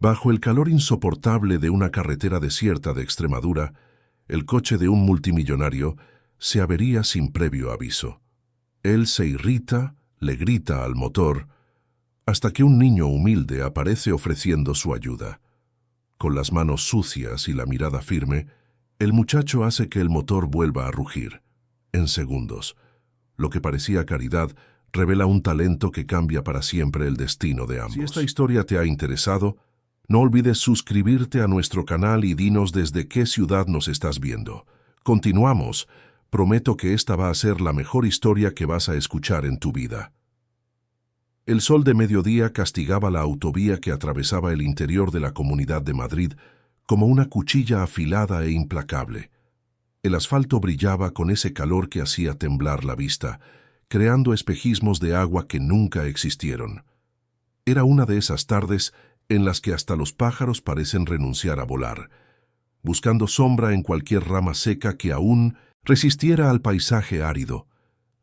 Bajo el calor insoportable de una carretera desierta de Extremadura, el coche de un multimillonario se avería sin previo aviso. Él se irrita, le grita al motor, hasta que un niño humilde aparece ofreciendo su ayuda. Con las manos sucias y la mirada firme, el muchacho hace que el motor vuelva a rugir. En segundos, lo que parecía caridad revela un talento que cambia para siempre el destino de ambos. Si esta historia te ha interesado, no olvides suscribirte a nuestro canal y dinos desde qué ciudad nos estás viendo. Continuamos. Prometo que esta va a ser la mejor historia que vas a escuchar en tu vida. El sol de mediodía castigaba la autovía que atravesaba el interior de la Comunidad de Madrid como una cuchilla afilada e implacable. El asfalto brillaba con ese calor que hacía temblar la vista, creando espejismos de agua que nunca existieron. Era una de esas tardes en las que hasta los pájaros parecen renunciar a volar, buscando sombra en cualquier rama seca que aún resistiera al paisaje árido.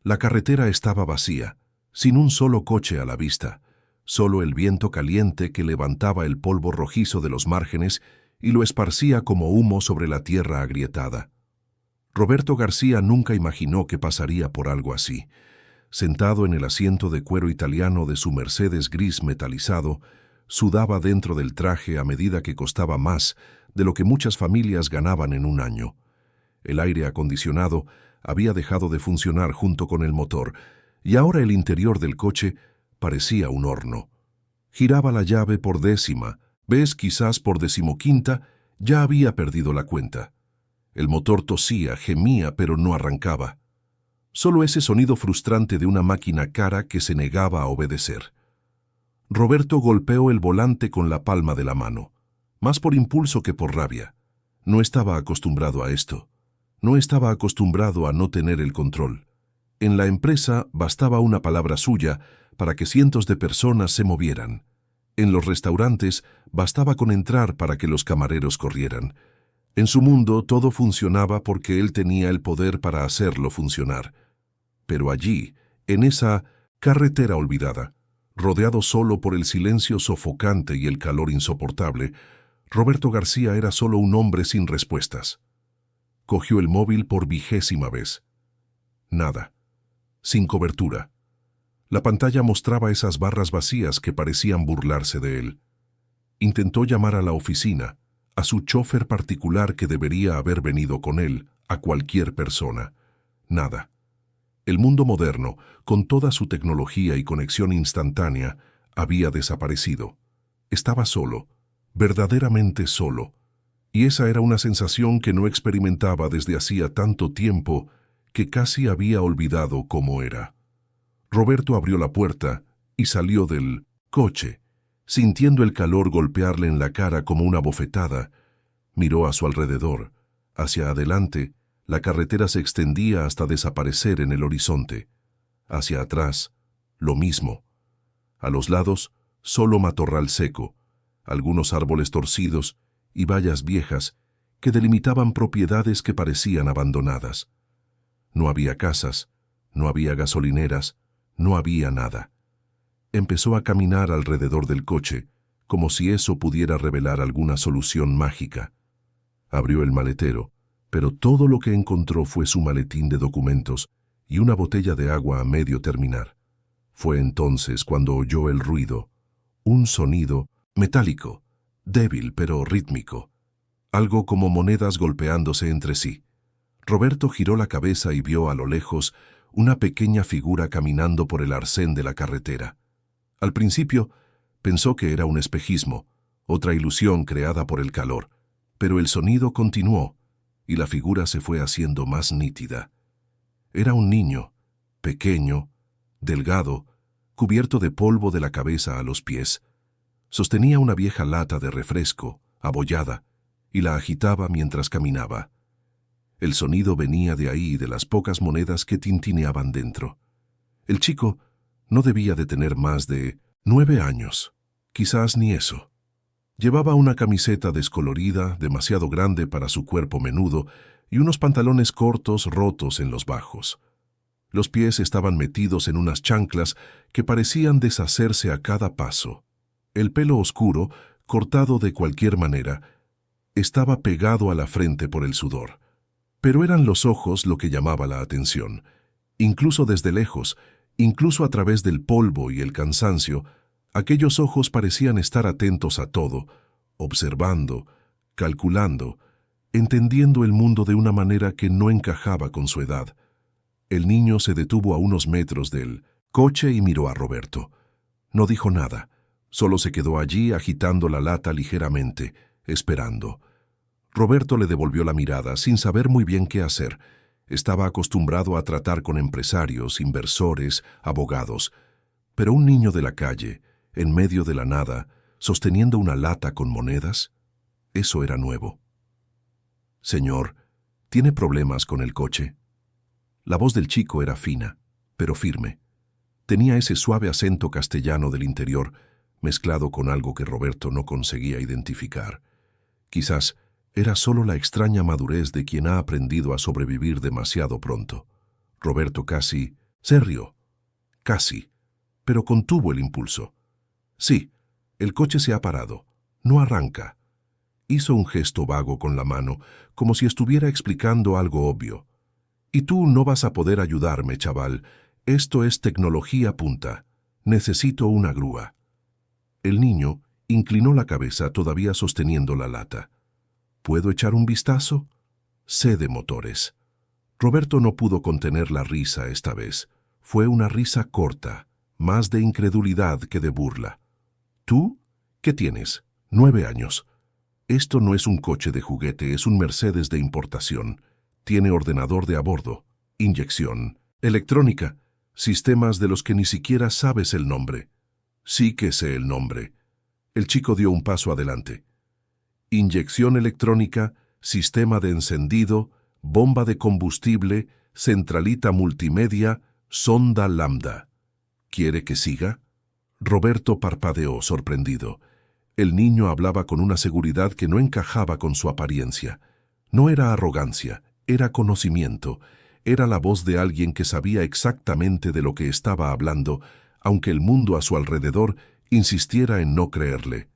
La carretera estaba vacía, sin un solo coche a la vista, solo el viento caliente que levantaba el polvo rojizo de los márgenes y lo esparcía como humo sobre la tierra agrietada. Roberto García nunca imaginó que pasaría por algo así. Sentado en el asiento de cuero italiano de su Mercedes gris metalizado, sudaba dentro del traje a medida que costaba más de lo que muchas familias ganaban en un año. El aire acondicionado había dejado de funcionar junto con el motor, y ahora el interior del coche parecía un horno. Giraba la llave por décima, quizás por decimoquinta, ya había perdido la cuenta. El motor tosía, gemía, pero no arrancaba. Solo ese sonido frustrante de una máquina cara que se negaba a obedecer. Roberto golpeó el volante con la palma de la mano, más por impulso que por rabia. No estaba acostumbrado a esto. No estaba acostumbrado a no tener el control. En la empresa bastaba una palabra suya para que cientos de personas se movieran. En los restaurantes bastaba con entrar para que los camareros corrieran. En su mundo todo funcionaba porque él tenía el poder para hacerlo funcionar. Pero allí, en esa carretera olvidada, rodeado solo por el silencio sofocante y el calor insoportable, Roberto García era solo un hombre sin respuestas. Cogió el móvil por 20ª vez. Nada. Sin cobertura. La pantalla mostraba esas barras vacías que parecían burlarse de él. Intentó llamar a la oficina, a su chofer particular que debería haber venido con él, a cualquier persona. Nada. El mundo moderno, con toda su tecnología y conexión instantánea, había desaparecido. Estaba solo, verdaderamente solo, y esa era una sensación que no experimentaba desde hacía tanto tiempo que casi había olvidado cómo era. Roberto abrió la puerta y salió del coche, sintiendo el calor golpearle en la cara como una bofetada. Miró a su alrededor. Hacia adelante, la carretera se extendía hasta desaparecer en el horizonte. Hacia atrás, lo mismo. A los lados, solo matorral seco, algunos árboles torcidos y vallas viejas que delimitaban propiedades que parecían abandonadas. No había casas, no había gasolineras, no había nada. Empezó a caminar alrededor del coche, como si eso pudiera revelar alguna solución mágica. Abrió el maletero, pero todo lo que encontró fue su maletín de documentos y una botella de agua a medio terminar. Fue entonces cuando oyó el ruido, un sonido metálico, débil pero rítmico, algo como monedas golpeándose entre sí. Roberto giró la cabeza y vio a lo lejos una pequeña figura caminando por el arcén de la carretera. Al principio pensó que era un espejismo, otra ilusión creada por el calor, pero el sonido continuó y la figura se fue haciendo más nítida. Era un niño, pequeño, delgado, cubierto de polvo de la cabeza a los pies. Sostenía una vieja lata de refresco, abollada, y la agitaba mientras caminaba. El sonido venía de ahí, de las pocas monedas que tintineaban dentro. El chico no debía de tener más de 9 años, quizás ni eso. Llevaba una camiseta descolorida, demasiado grande para su cuerpo menudo, y unos pantalones cortos rotos en los bajos. Los pies estaban metidos en unas chanclas que parecían deshacerse a cada paso. El pelo oscuro, cortado de cualquier manera, estaba pegado a la frente por el sudor. Pero eran los ojos lo que llamaba la atención. Incluso desde lejos, incluso a través del polvo y el cansancio, aquellos ojos parecían estar atentos a todo, observando, calculando, entendiendo el mundo de una manera que no encajaba con su edad. El niño se detuvo a unos metros del coche y miró a Roberto. No dijo nada, solo se quedó allí agitando la lata ligeramente, esperando. Roberto le devolvió la mirada sin saber muy bien qué hacer. Estaba acostumbrado a tratar con empresarios, inversores, abogados. Pero un niño de la calle, en medio de la nada, sosteniendo una lata con monedas, eso era nuevo. «Señor, ¿tiene problemas con el coche?» La voz del chico era fina, pero firme. Tenía ese suave acento castellano del interior, mezclado con algo que Roberto no conseguía identificar. Quizás era solo la extraña madurez de quien ha aprendido a sobrevivir demasiado pronto. Roberto casi se rió. Casi, pero contuvo el impulso. «Sí, el coche se ha parado. No arranca». Hizo un gesto vago con la mano, como si estuviera explicando algo obvio. «Y tú no vas a poder ayudarme, chaval. Esto es tecnología punta. Necesito una grúa». El niño inclinó la cabeza todavía sosteniendo la lata. «¿Puedo echar un vistazo?» «Sé de motores». Roberto no pudo contener la risa esta vez. Fue una risa corta, más de incredulidad que de burla. «¿Tú? ¿Qué tienes? 9 años. Esto no es un coche de juguete, es un Mercedes de importación. Tiene ordenador de a bordo, inyección, electrónica, sistemas de los que ni siquiera sabes el nombre». «Sí que sé el nombre». El chico dio un paso adelante. «Inyección electrónica, sistema de encendido, bomba de combustible, centralita multimedia, sonda lambda». «¿Quiere que siga?» Roberto parpadeó, sorprendido. El niño hablaba con una seguridad que no encajaba con su apariencia. No era arrogancia, era conocimiento. Era la voz de alguien que sabía exactamente de lo que estaba hablando, aunque el mundo a su alrededor insistiera en no creerle.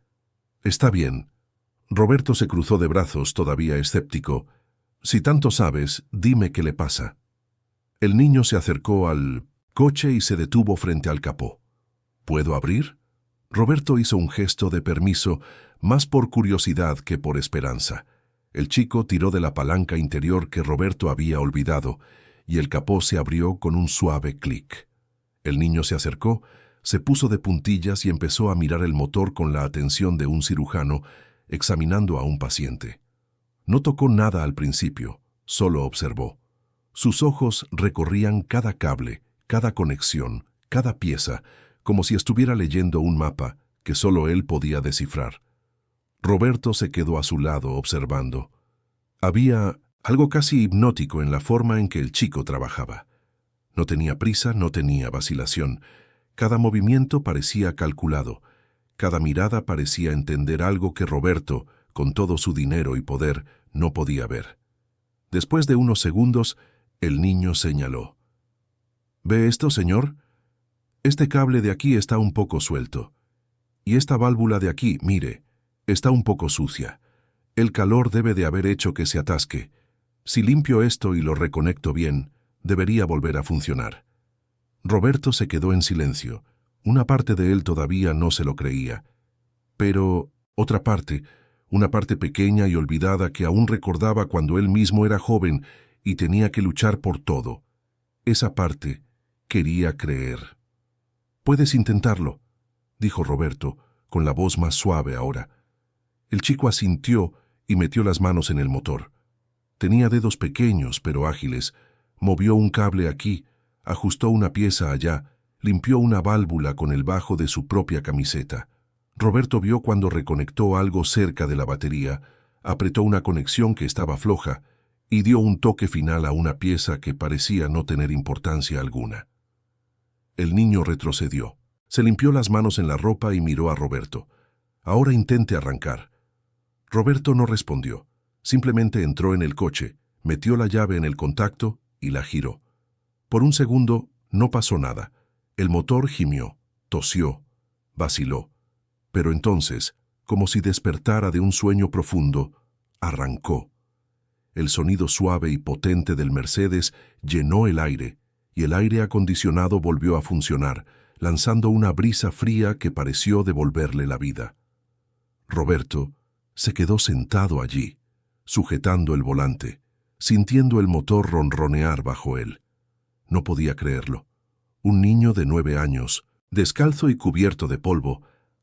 «Está bien». Roberto se cruzó de brazos, todavía escéptico. «Si tanto sabes, dime qué le pasa». El niño se acercó al coche y se detuvo frente al capó. «¿Puedo abrir?» Roberto hizo un gesto de permiso, más por curiosidad que por esperanza. El chico tiró de la palanca interior que Roberto había olvidado, y el capó se abrió con un suave clic. El niño se acercó, se puso de puntillas y empezó a mirar el motor con la atención de un cirujano, examinando a un paciente. No tocó nada al principio, solo observó. Sus ojos recorrían cada cable, cada conexión, cada pieza, como si estuviera leyendo un mapa que solo él podía descifrar. Roberto se quedó a su lado observando. Había algo casi hipnótico en la forma en que el chico trabajaba. No tenía prisa, no tenía vacilación. Cada movimiento parecía calculado. Cada mirada parecía entender algo que Roberto, con todo su dinero y poder, no podía ver. Después de unos segundos, el niño señaló. «¿Ve esto, señor? Este cable de aquí está un poco suelto. Y esta válvula de aquí, mire, está un poco sucia. El calor debe de haber hecho que se atasque. Si limpio esto y lo reconecto bien, debería volver a funcionar». Roberto se quedó en silencio. Una parte de él todavía no se lo creía. Pero otra parte, una parte pequeña y olvidada que aún recordaba cuando él mismo era joven y tenía que luchar por todo. Esa parte quería creer. «Puedes intentarlo», dijo Roberto, con la voz más suave ahora. El chico asintió y metió las manos en el motor. Tenía dedos pequeños pero ágiles. Movió un cable aquí, ajustó una pieza allá, limpió una válvula con el bajo de su propia camiseta. Roberto vio cuando reconectó algo cerca de la batería, apretó una conexión que estaba floja y dio un toque final a una pieza que parecía no tener importancia alguna. El niño retrocedió. Se limpió las manos en la ropa y miró a Roberto. «Ahora intente arrancar». Roberto no respondió. Simplemente entró en el coche, metió la llave en el contacto y la giró. Por un segundo no pasó nada. El motor gimió, tosió, vaciló. Pero entonces como si despertara de un sueño profundo, arrancó. El sonido suave y potente del Mercedes llenó el aire, y el aire acondicionado volvió a funcionar, lanzando una brisa fría que pareció devolverle la vida. Roberto se quedó sentado allí, sujetando el volante, sintiendo el motor ronronear bajo él. No podía creerlo. Un niño de 9 años, descalzo y cubierto de polvo,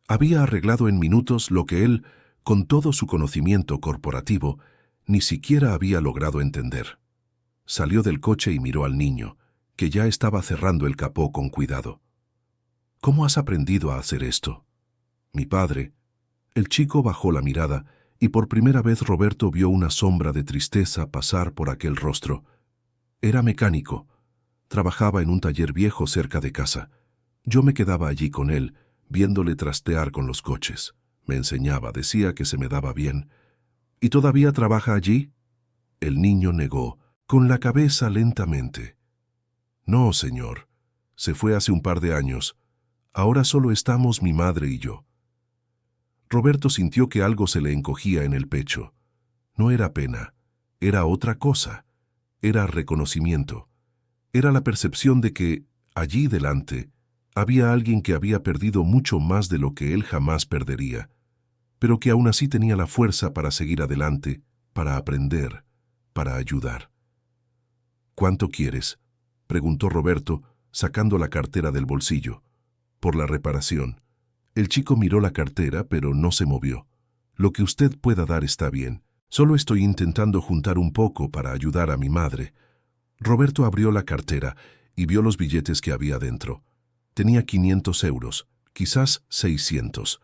había arreglado en minutos lo que él, con todo su conocimiento corporativo, ni siquiera había logrado entender. Salió del coche y miró al niño, que ya estaba cerrando el capó con cuidado. «¿Cómo has aprendido a hacer esto?» «Mi padre». El chico bajó la mirada y por primera vez Roberto vio una sombra de tristeza pasar por aquel rostro. Era mecánico. Trabajaba en un taller viejo cerca de casa. Yo me quedaba allí con él, viéndole trastear con los coches. Me enseñaba, decía que se me daba bien. «¿Y todavía trabaja allí?» El niño negó, con la cabeza lentamente. «No, señor. Se fue hace un par de años. Ahora solo estamos mi madre y yo». Roberto sintió que algo se le encogía en el pecho. No era pena, era otra cosa. Era reconocimiento. Era la percepción de que, allí delante, había alguien que había perdido mucho más de lo que él jamás perdería, pero que aún así tenía la fuerza para seguir adelante, para aprender, para ayudar. «¿Cuánto quieres?», preguntó Roberto, sacando la cartera del bolsillo. «Por la reparación». El chico miró la cartera, pero no se movió. «Lo que usted pueda dar está bien. Solo estoy intentando juntar un poco para ayudar a mi madre». Roberto abrió la cartera y vio los billetes que había dentro. Tenía 500 euros, quizás 600.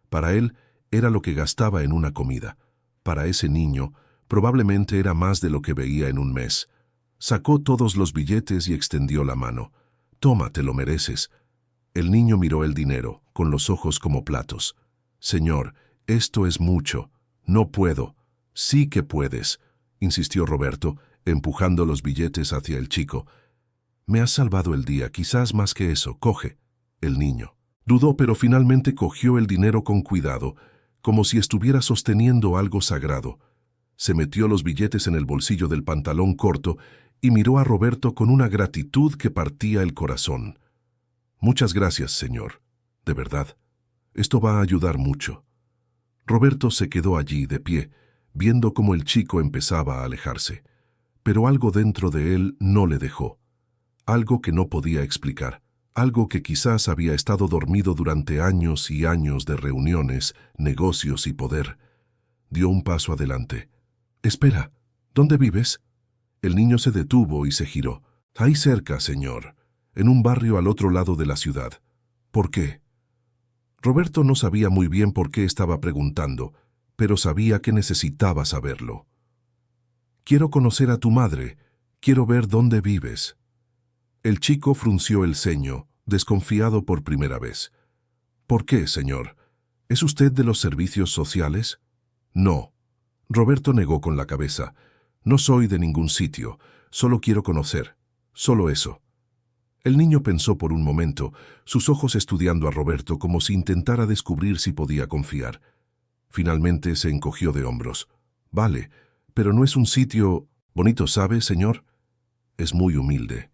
Para él era lo que gastaba en una comida. Para ese niño, probablemente era más de lo que veía en un mes. Sacó todos los billetes y extendió la mano. «Toma, te lo mereces». El niño miró el dinero, con los ojos como platos. «Señor, esto es mucho. No puedo». «Sí que puedes», insistió Roberto, empujando los billetes hacia el chico. «Me has salvado el día, quizás más que eso. Coge». El niño dudó, pero finalmente cogió el dinero con cuidado, como si estuviera sosteniendo algo sagrado. Se metió los billetes en el bolsillo del pantalón corto y miró a Roberto con una gratitud que partía el corazón. «Muchas gracias, señor. De verdad. Esto va a ayudar mucho». Roberto se quedó allí, de pie, viendo cómo el chico empezaba a alejarse. Pero algo dentro de él no le dejó. Algo que no podía explicar. Algo que quizás había estado dormido durante años y años de reuniones, negocios y poder. Dio un paso adelante. «Espera, ¿dónde vives?» El niño se detuvo y se giró. «Ahí cerca, señor. En un barrio al otro lado de la ciudad». «¿Por qué?» Roberto no sabía muy bien por qué estaba preguntando, pero sabía que necesitaba saberlo. «Quiero conocer a tu madre. Quiero ver dónde vives». El chico frunció el ceño, desconfiado por primera vez. «¿Por qué, señor? ¿Es usted de los servicios sociales?» «No». Roberto negó con la cabeza. «No soy de ningún sitio. Solo quiero conocer. Solo eso». El niño pensó por un momento, sus ojos estudiando a Roberto como si intentara descubrir si podía confiar. Finalmente se encogió de hombros. «Vale, pero no es un sitio bonito, ¿sabe, señor? Es muy humilde».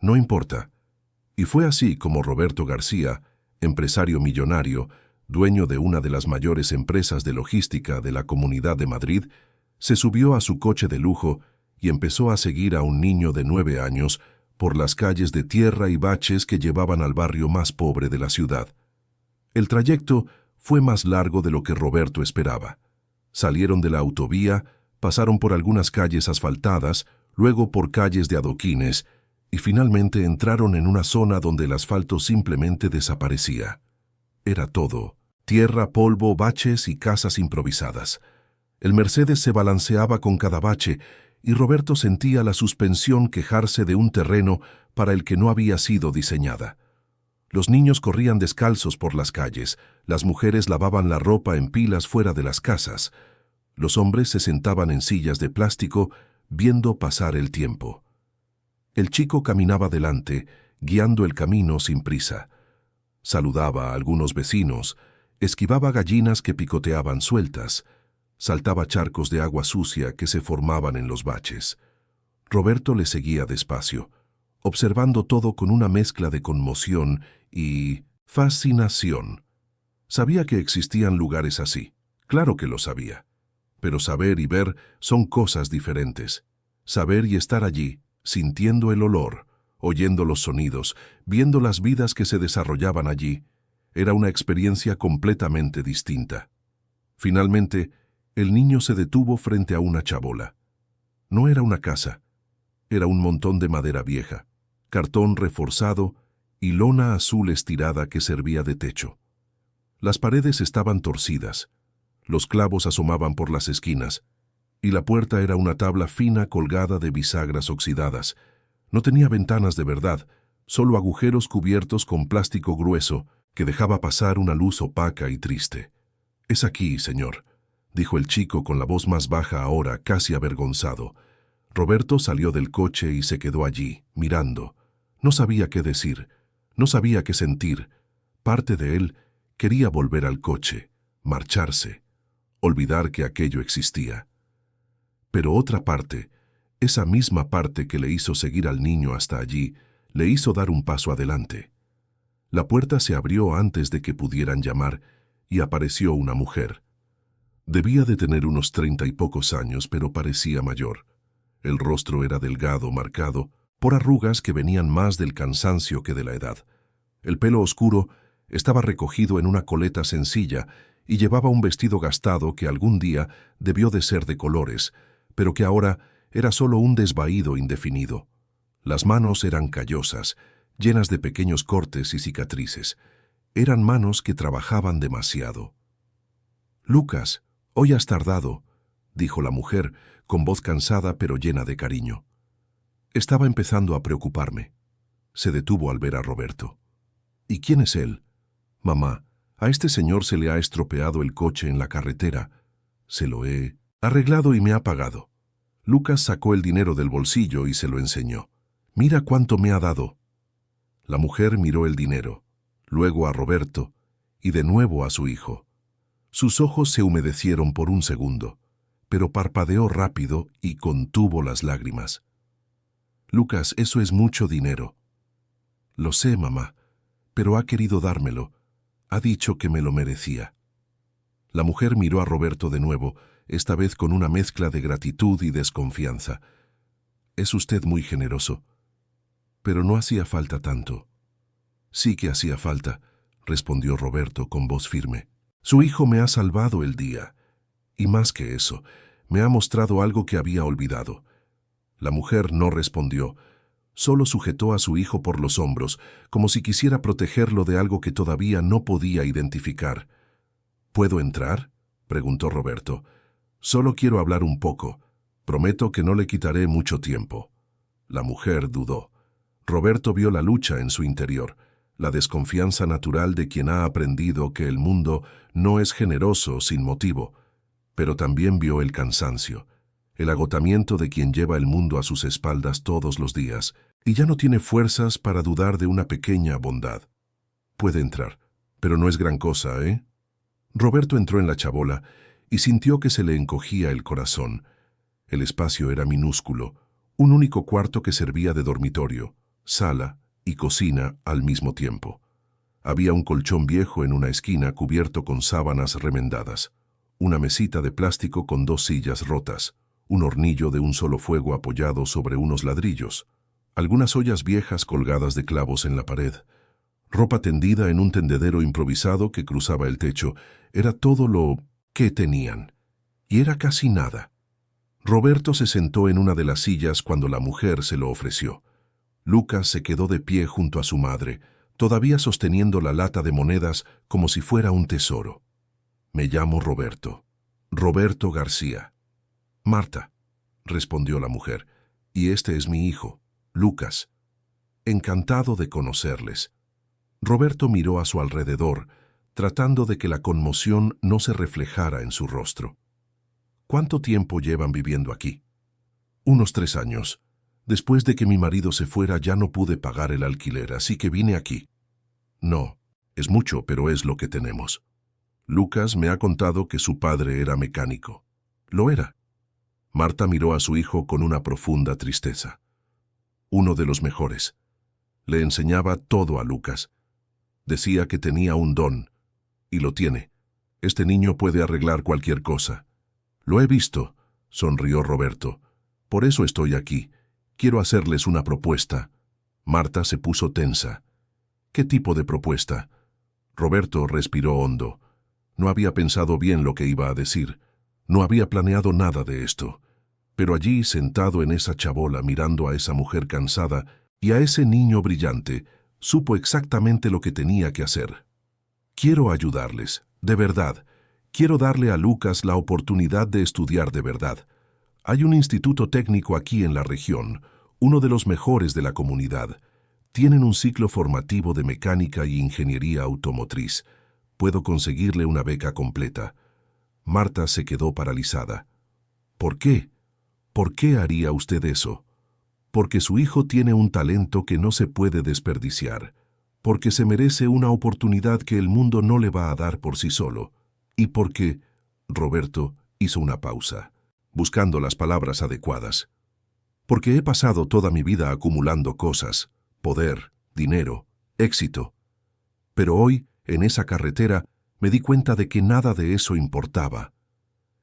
«No importa». Y fue así como Roberto García, empresario millonario, dueño de una de las mayores empresas de logística de la Comunidad de Madrid, se subió a su coche de lujo y empezó a seguir a un niño de 9 años por las calles de tierra y baches que llevaban al barrio más pobre de la ciudad. El trayecto fue más largo de lo que Roberto esperaba. Salieron de la autovía, pasaron por algunas calles asfaltadas, luego por calles de adoquines, y finalmente entraron en una zona donde el asfalto simplemente desaparecía. Era todo: tierra, polvo, baches y casas improvisadas. El Mercedes se balanceaba con cada bache, y Roberto sentía la suspensión quejarse de un terreno para el que no había sido diseñada. Los niños corrían descalzos por las calles, las mujeres lavaban la ropa en pilas fuera de las casas. Los hombres se sentaban en sillas de plástico, viendo pasar el tiempo. El chico caminaba delante, guiando el camino sin prisa. Saludaba a algunos vecinos, Esquivaba gallinas que picoteaban sueltas, saltaba charcos de agua sucia que se formaban en los baches. Roberto le seguía despacio, observando todo con una mezcla de conmoción y fascinación. Sabía que existían lugares así, claro que lo sabía. Pero saber y ver son cosas diferentes. Saber y estar allí, sintiendo el olor, oyendo los sonidos, viendo las vidas que se desarrollaban allí, era una experiencia completamente distinta. Finalmente, el niño se detuvo frente a una chabola. No era una casa, era un montón de madera vieja, cartón reforzado y lona azul estirada que servía de techo. Las paredes estaban torcidas, los clavos asomaban por las esquinas, y la puerta era una tabla fina colgada de bisagras oxidadas. No tenía ventanas de verdad, solo agujeros cubiertos con plástico grueso que dejaba pasar una luz opaca y triste. «Es aquí, señor», dijo el chico con la voz más baja ahora, casi avergonzado. Roberto salió del coche y se quedó allí, mirando. No sabía qué decir, no sabía qué sentir. Parte de él quería volver al coche, marcharse, olvidar que aquello existía. Pero otra parte, esa misma parte que le hizo seguir al niño hasta allí, le hizo dar un paso adelante. La puerta se abrió antes de que pudieran llamar y apareció una mujer. Debía de tener unos 30 y pocos años, pero parecía mayor. El rostro era delgado, marcado por arrugas que venían más del cansancio que de la edad. El pelo oscuro estaba recogido en una coleta sencilla y llevaba un vestido gastado que algún día debió de ser de colores, pero que ahora era solo un desvaído indefinido. Las manos eran callosas, llenas de pequeños cortes y cicatrices. Eran manos que trabajaban demasiado. «Lucas, hoy has tardado», dijo la mujer, con voz cansada pero llena de cariño. Estaba empezando a preocuparme. Se detuvo al ver a Roberto. «¿Y quién es él?» «Mamá, a este señor se le ha estropeado el coche en la carretera. Se lo he arreglado y me ha pagado». Lucas sacó el dinero del bolsillo y se lo enseñó. «Mira cuánto me ha dado». La mujer miró el dinero, luego a Roberto y de nuevo a su hijo. Sus ojos se humedecieron por un segundo, pero parpadeó rápido y contuvo las lágrimas. «Lucas, eso es mucho dinero». «Lo sé, mamá, pero ha querido dármelo. Ha dicho que me lo merecía». La mujer miró a Roberto de nuevo, esta vez con una mezcla de gratitud y desconfianza. «Es usted muy generoso. Pero no hacía falta tanto». «Sí que hacía falta», respondió Roberto con voz firme. «Su hijo me ha salvado el día. Y más que eso, me ha mostrado algo que había olvidado». La mujer no respondió, solo sujetó a su hijo por los hombros, como si quisiera protegerlo de algo que todavía no podía identificar. «¿Puedo entrar?», preguntó Roberto. «Solo quiero hablar un poco. Prometo que no le quitaré mucho tiempo». La mujer dudó. Roberto vio la lucha en su interior, la desconfianza natural de quien ha aprendido que el mundo no es generoso sin motivo, pero también vio el cansancio, el agotamiento de quien lleva el mundo a sus espaldas todos los días y ya no tiene fuerzas para dudar de una pequeña bondad. «Puede entrar, pero no es gran cosa, ¿eh?» Roberto entró en la chabola y sintió que se le encogía el corazón. El espacio era minúsculo, un único cuarto que servía de dormitorio, sala y cocina al mismo tiempo. Había un colchón viejo en una esquina cubierto con sábanas remendadas, una mesita de plástico con 2 sillas rotas, un hornillo de un solo fuego apoyado sobre unos ladrillos, algunas ollas viejas colgadas de clavos en la pared, ropa tendida en un tendedero improvisado que cruzaba el techo. Era todo lo que tenían, y era casi nada. Roberto se sentó en una de las sillas cuando la mujer se lo ofreció. Lucas se quedó de pie junto a su madre, todavía sosteniendo la lata de monedas como si fuera un tesoro. «Me llamo Roberto. Roberto García». «Marta», respondió la mujer, «y este es mi hijo, Lucas. Encantado de conocerles». Roberto miró a su alrededor, tratando de que la conmoción no se reflejara en su rostro. «¿Cuánto tiempo llevan viviendo aquí?» «Unos 3 años. Después de que mi marido se fuera ya no pude pagar el alquiler, así que vine aquí». «No, es mucho, pero es lo que tenemos». Lucas me ha contado que su padre era mecánico. Lo era. Marta miró a su hijo con una profunda tristeza. Uno de los mejores. Le enseñaba todo a Lucas. Decía que tenía un don, y lo tiene. Este niño puede arreglar cualquier cosa. Lo he visto, sonrió Roberto. Por eso estoy aquí. Quiero hacerles una propuesta. Marta se puso tensa. ¿Qué tipo de propuesta? Roberto respiró hondo. No había pensado bien lo que iba a decir. No había planeado nada de esto. Pero allí, sentado en esa chabola mirando a esa mujer cansada y a ese niño brillante, supo exactamente lo que tenía que hacer. Quiero ayudarles, de verdad. Quiero darle a Lucas la oportunidad de estudiar de verdad. Hay un instituto técnico aquí en la región, uno de los mejores de la comunidad. Tienen un ciclo formativo de mecánica y ingeniería automotriz. Puedo conseguirle una beca completa. Marta se quedó paralizada. ¿Por qué? ¿Por qué haría usted eso? Porque su hijo tiene un talento que no se puede desperdiciar. Porque se merece una oportunidad que el mundo no le va a dar por sí solo. Y porque... Roberto hizo una pausa, buscando las palabras adecuadas. Porque he pasado toda mi vida acumulando cosas, poder, dinero, éxito. Pero hoy, en esa carretera, me di cuenta de que nada de eso importaba.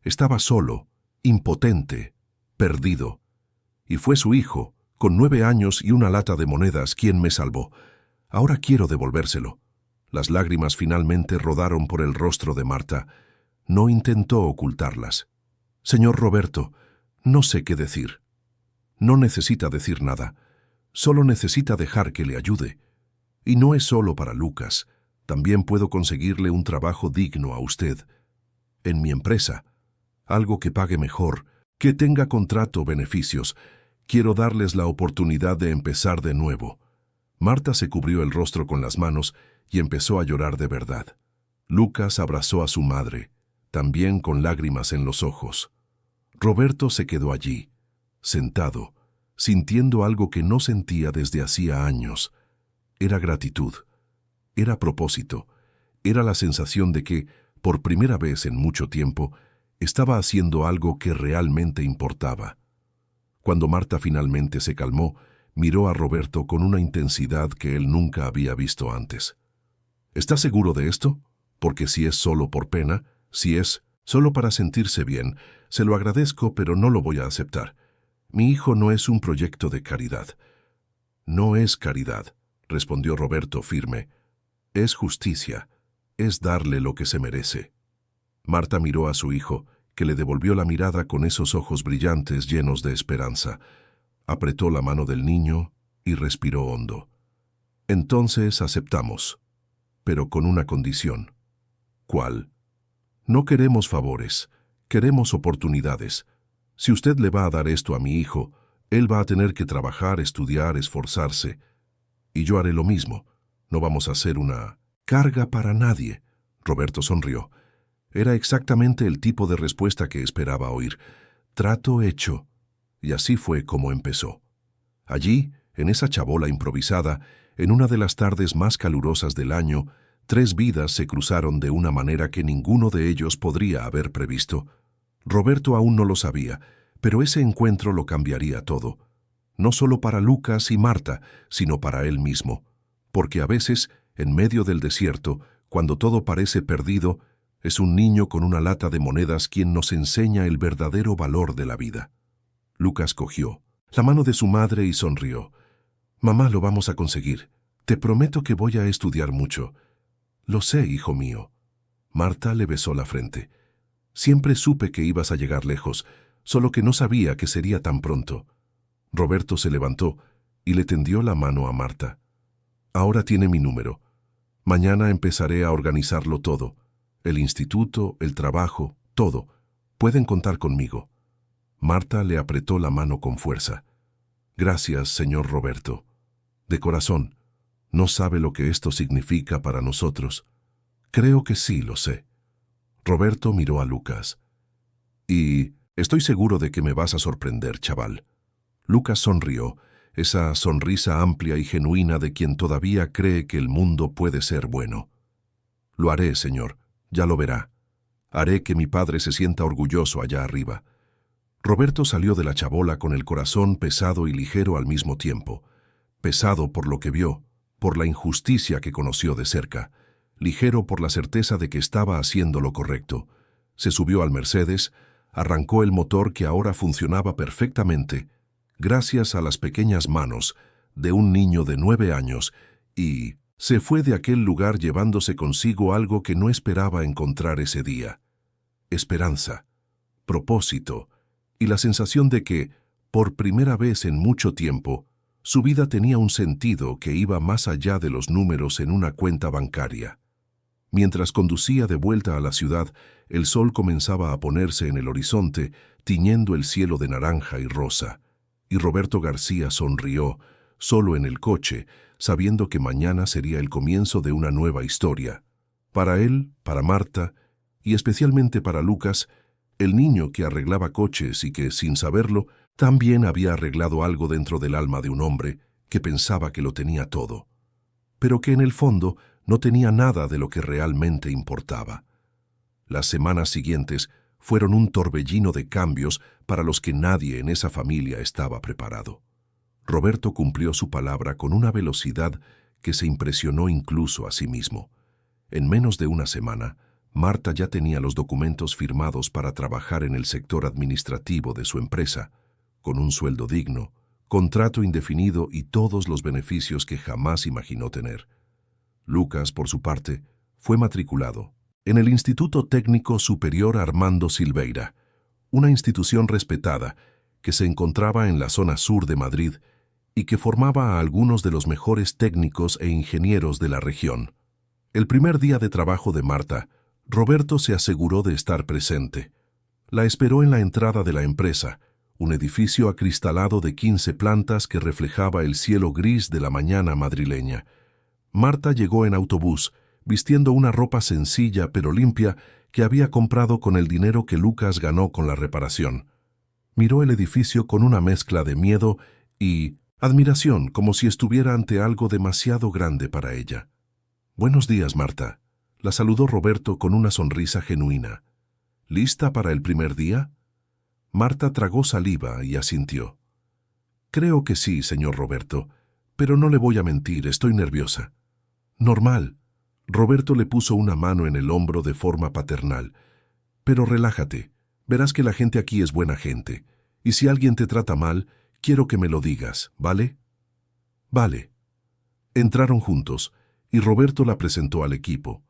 Estaba solo, impotente, perdido. Y fue su hijo, con 9 años y una lata de monedas, quien me salvó. Ahora quiero devolvérselo. Las lágrimas finalmente rodaron por el rostro de Marta. No intentó ocultarlas. Señor Roberto, no sé qué decir. No necesita decir nada. Solo necesita dejar que le ayude. Y no es solo para Lucas. También puedo conseguirle un trabajo digno a usted. En mi empresa. Algo que pague mejor, que tenga contrato, beneficios. Quiero darles la oportunidad de empezar de nuevo. Marta se cubrió el rostro con las manos y empezó a llorar de verdad. Lucas abrazó a su madre, también con lágrimas en los ojos. Roberto se quedó allí, sentado, sintiendo algo que no sentía desde hacía años. Era gratitud, era propósito, era la sensación de que, por primera vez en mucho tiempo, estaba haciendo algo que realmente importaba. Cuando Marta finalmente se calmó, miró a Roberto con una intensidad que él nunca había visto antes. ¿Está seguro de esto? Porque si es solo por pena, si es solo para sentirse bien, se lo agradezco, pero no lo voy a aceptar. Mi hijo no es un proyecto de caridad. No es caridad, respondió Roberto firme. Es justicia, es darle lo que se merece. Marta miró a su hijo, que le devolvió la mirada con esos ojos brillantes llenos de esperanza. Apretó la mano del niño y respiró hondo. Entonces aceptamos, pero con una condición. ¿Cuál? No queremos favores, queremos oportunidades. Si usted le va a dar esto a mi hijo, él va a tener que trabajar, estudiar, esforzarse. Y yo haré lo mismo. No vamos a hacer una carga para nadie. Roberto sonrió. Era exactamente el tipo de respuesta que esperaba oír. Trato hecho. Y así fue como empezó. Allí, en esa chabola improvisada, en una de las tardes más calurosas del año, 3 vidas se cruzaron de una manera que ninguno de ellos podría haber previsto. Roberto aún no lo sabía, pero ese encuentro lo cambiaría todo. No solo para Lucas y Marta, sino para él mismo. Porque a veces, en medio del desierto, cuando todo parece perdido, es un niño con una lata de monedas quien nos enseña el verdadero valor de la vida. Lucas cogió la mano de su madre y sonrió. Mamá, lo vamos a conseguir. Te prometo que voy a estudiar mucho. Lo sé, hijo mío. Marta le besó la frente. Siempre supe que ibas a llegar lejos, solo que no sabía que sería tan pronto. Roberto se levantó y le tendió la mano a Marta. Ahora tiene mi número. Mañana empezaré a organizarlo todo. El instituto, el trabajo, todo. Pueden contar conmigo. Marta le apretó la mano con fuerza. Gracias, señor Roberto. De corazón. No sabe lo que esto significa para nosotros. Creo que sí lo sé. Roberto miró a Lucas. Y estoy seguro de que me vas a sorprender, chaval. Lucas sonrió, esa sonrisa amplia y genuina de quien todavía cree que el mundo puede ser bueno. Lo haré, señor. Ya lo verá. Haré que mi padre se sienta orgulloso allá arriba. Roberto salió de la chabola con el corazón pesado y ligero al mismo tiempo. Pesado por lo que vio, por la injusticia que conoció de cerca. Ligero por la certeza de que estaba haciendo lo correcto. Se subió al Mercedes, arrancó el motor que ahora funcionaba perfectamente, gracias a las pequeñas manos de un niño de 9 años, y se fue de aquel lugar llevándose consigo algo que no esperaba encontrar ese día. Esperanza, propósito, y la sensación de que, por primera vez en mucho tiempo, su vida tenía un sentido que iba más allá de los números en una cuenta bancaria. Mientras conducía de vuelta a la ciudad, el sol comenzaba a ponerse en el horizonte, tiñendo el cielo de naranja y rosa, y Roberto García sonrió, solo en el coche, sabiendo que mañana sería el comienzo de una nueva historia. Para él, para Marta, y especialmente para Lucas, el niño que arreglaba coches y que, sin saberlo, también había arreglado algo dentro del alma de un hombre que pensaba que lo tenía todo, pero que en el fondo no tenía nada de lo que realmente importaba. Las semanas siguientes fueron un torbellino de cambios para los que nadie en esa familia estaba preparado. Roberto cumplió su palabra con una velocidad que se impresionó incluso a sí mismo. En menos de una semana, Marta ya tenía los documentos firmados para trabajar en el sector administrativo de su empresa, con un sueldo digno, contrato indefinido y todos los beneficios que jamás imaginó tener. Lucas, por su parte, fue matriculado en el Instituto Técnico Superior Armando Silveira, una institución respetada que se encontraba en la zona sur de Madrid y que formaba a algunos de los mejores técnicos e ingenieros de la región. El primer día de trabajo de Marta, Roberto se aseguró de estar presente. La esperó en la entrada de la empresa, un edificio acristalado de 15 plantas que reflejaba el cielo gris de la mañana madrileña. Marta llegó en autobús, vistiendo una ropa sencilla pero limpia que había comprado con el dinero que Lucas ganó con la reparación. Miró el edificio con una mezcla de miedo y admiración, como si estuviera ante algo demasiado grande para ella. «Buenos días, Marta», la saludó Roberto con una sonrisa genuina. «¿Lista para el primer día?» Marta tragó saliva y asintió. «Creo que sí, señor Roberto, pero no le voy a mentir, estoy nerviosa». «Normal». Roberto le puso una mano en el hombro de forma paternal. «Pero relájate, verás que la gente aquí es buena gente, y si alguien te trata mal, quiero que me lo digas, ¿vale?» «Vale». Entraron juntos, y Roberto la presentó al equipo.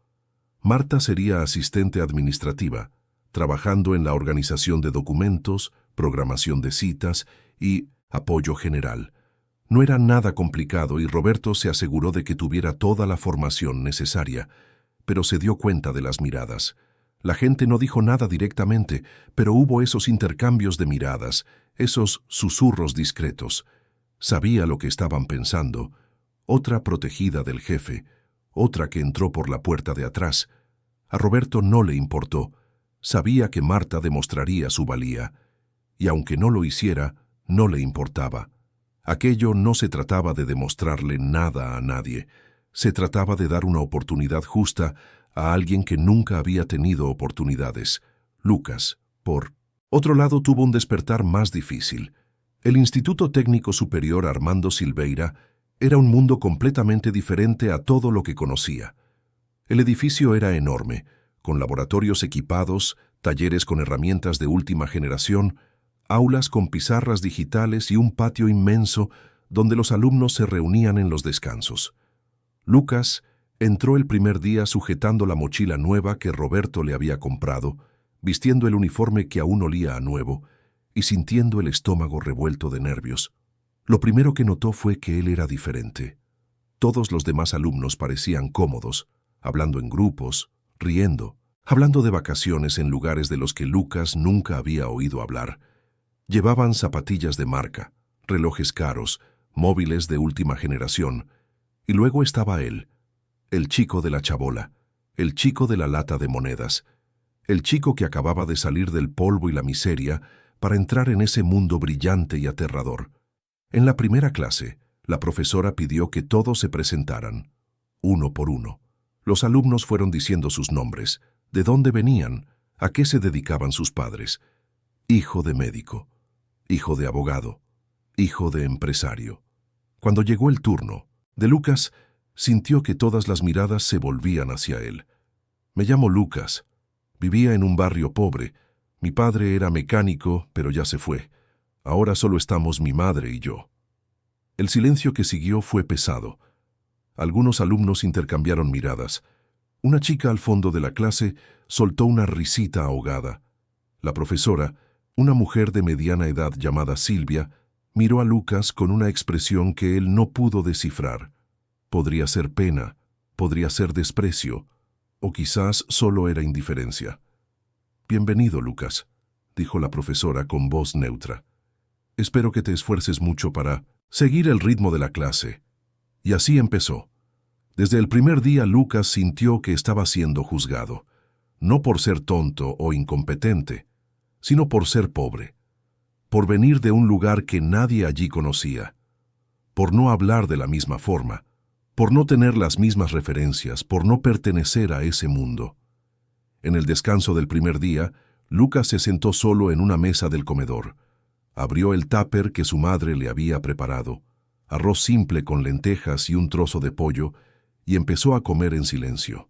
Marta sería asistente administrativa, trabajando en la organización de documentos, programación de citas y apoyo general. No era nada complicado y Roberto se aseguró de que tuviera toda la formación necesaria, pero se dio cuenta de las miradas. La gente no dijo nada directamente, pero hubo esos intercambios de miradas, esos susurros discretos. Sabía lo que estaban pensando. Otra protegida del jefe, otra que entró por la puerta de atrás. A Roberto no le importó. Sabía que Marta demostraría su valía, y aunque no lo hiciera, no le importaba. Aquello no se trataba de demostrarle nada a nadie. Se trataba de dar una oportunidad justa a alguien que nunca había tenido oportunidades. Lucas, por otro lado, tuvo un despertar más difícil. El Instituto Técnico Superior Armando Silveira era un mundo completamente diferente a todo lo que conocía. El edificio era enorme, con laboratorios equipados, talleres con herramientas de última generación, aulas con pizarras digitales y un patio inmenso donde los alumnos se reunían en los descansos. Lucas entró el primer día sujetando la mochila nueva que Roberto le había comprado, vistiendo el uniforme que aún olía a nuevo y sintiendo el estómago revuelto de nervios. Lo primero que notó fue que él era diferente. Todos los demás alumnos parecían cómodos, hablando en grupos, riendo, hablando de vacaciones en lugares de los que Lucas nunca había oído hablar. Llevaban zapatillas de marca, relojes caros, móviles de última generación, y luego estaba él, el chico de la chabola, el chico de la lata de monedas, el chico que acababa de salir del polvo y la miseria para entrar en ese mundo brillante y aterrador. En la primera clase, la profesora pidió que todos se presentaran, uno por uno. Los alumnos fueron diciendo sus nombres, ¿De dónde venían? ¿A qué se dedicaban sus padres? Hijo de médico, hijo de abogado, hijo de empresario. Cuando llegó el turno de Lucas, sintió que todas las miradas se volvían hacia él. Me llamo Lucas. Vivía en un barrio pobre. Mi padre era mecánico, pero ya se fue. Ahora solo estamos mi madre y yo. El silencio que siguió fue pesado. Algunos alumnos intercambiaron miradas. Una chica al fondo de la clase soltó una risita ahogada. La profesora, una mujer de mediana edad llamada Silvia, miró a Lucas con una expresión que él no pudo descifrar. Podría ser pena, podría ser desprecio, o quizás solo era indiferencia. «Bienvenido, Lucas», dijo la profesora con voz neutra. «Espero que te esfuerces mucho para seguir el ritmo de la clase». Y así empezó. Desde el primer día Lucas sintió que estaba siendo juzgado, no por ser tonto o incompetente, sino por ser pobre, por venir de un lugar que nadie allí conocía, por no hablar de la misma forma, por no tener las mismas referencias, por no pertenecer a ese mundo. En el descanso del primer día, Lucas se sentó solo en una mesa del comedor. Abrió el tupper que su madre le había preparado, arroz simple con lentejas y un trozo de pollo, y empezó a comer en silencio.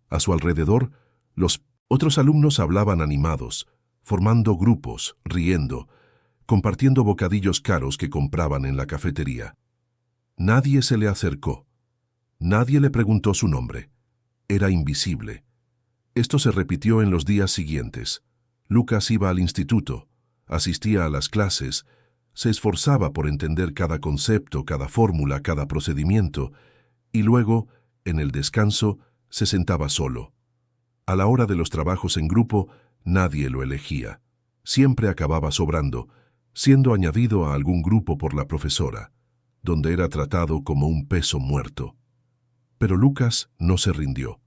A su alrededor, los otros alumnos hablaban animados, formando grupos, riendo, compartiendo bocadillos caros que compraban en la cafetería. Nadie se le acercó. Nadie le preguntó su nombre. Era invisible. Esto se repitió en los días siguientes. Lucas iba al instituto, asistía a las clases, se esforzaba por entender cada concepto, cada fórmula, cada procedimiento, y luego, en el descanso, se sentaba solo. A la hora de los trabajos en grupo, nadie lo elegía. Siempre acababa sobrando, siendo añadido a algún grupo por la profesora, donde era tratado como un peso muerto. Pero Lucas no se rindió.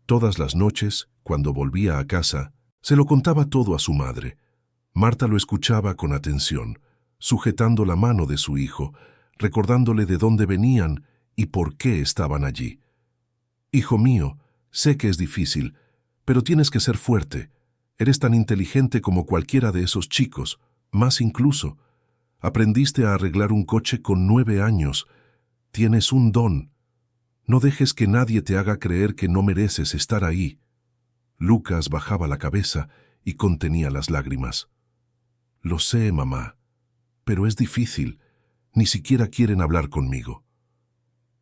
Todas las noches, cuando volvía a casa, se lo contaba todo a su madre. Marta lo escuchaba con atención, sujetando la mano de su hijo, recordándole de dónde venían y por qué estaban allí. «Hijo mío, sé que es difícil, pero tienes que ser fuerte. Eres tan inteligente como cualquiera de esos chicos, más incluso. Aprendiste a arreglar un coche con 9 años. Tienes un don. No dejes que nadie te haga creer que no mereces estar ahí». Lucas bajaba la cabeza y contenía las lágrimas. «Lo sé, mamá, pero es difícil. Ni siquiera quieren hablar conmigo».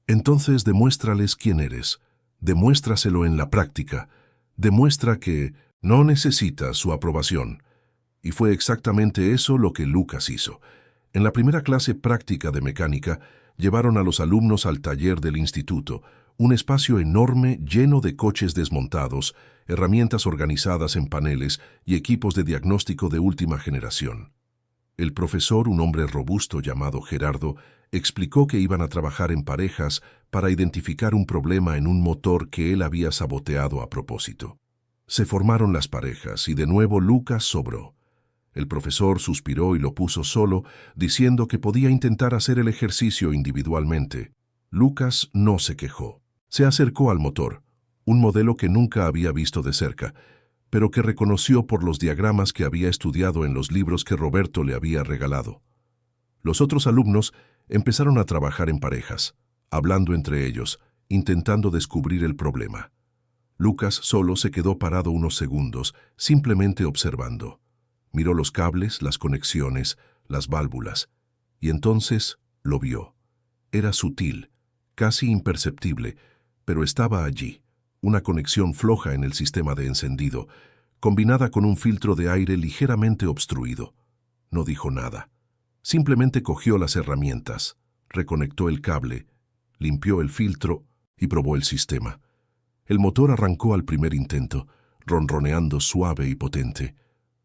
«Entonces demuéstrales quién eres. Demuéstraselo en la práctica. Demuestra que no necesitas su aprobación». Y fue exactamente eso lo que Lucas hizo. En la primera clase práctica de mecánica, llevaron a los alumnos al taller del instituto, un espacio enorme lleno de coches desmontados, herramientas organizadas en paneles y equipos de diagnóstico de última generación. El profesor, un hombre robusto llamado Gerardo, explicó que iban a trabajar en parejas para identificar un problema en un motor que él había saboteado a propósito. Se formaron las parejas y de nuevo Lucas sobró. El profesor suspiró y lo puso solo, diciendo que podía intentar hacer el ejercicio individualmente. Lucas no se quejó. Se acercó al motor, un modelo que nunca había visto de cerca, pero que reconoció por los diagramas que había estudiado en los libros que Roberto le había regalado. Los otros alumnos empezaron a trabajar en parejas, hablando entre ellos, intentando descubrir el problema. Lucas solo se quedó parado unos segundos, simplemente observando. Miró los cables, las conexiones, las válvulas, y entonces lo vio. Era sutil, casi imperceptible, pero estaba allí, una conexión floja en el sistema de encendido, combinada con un filtro de aire ligeramente obstruido. No dijo nada. Simplemente cogió las herramientas, reconectó el cable, limpió el filtro y probó el sistema. El motor arrancó al primer intento, ronroneando suave y potente.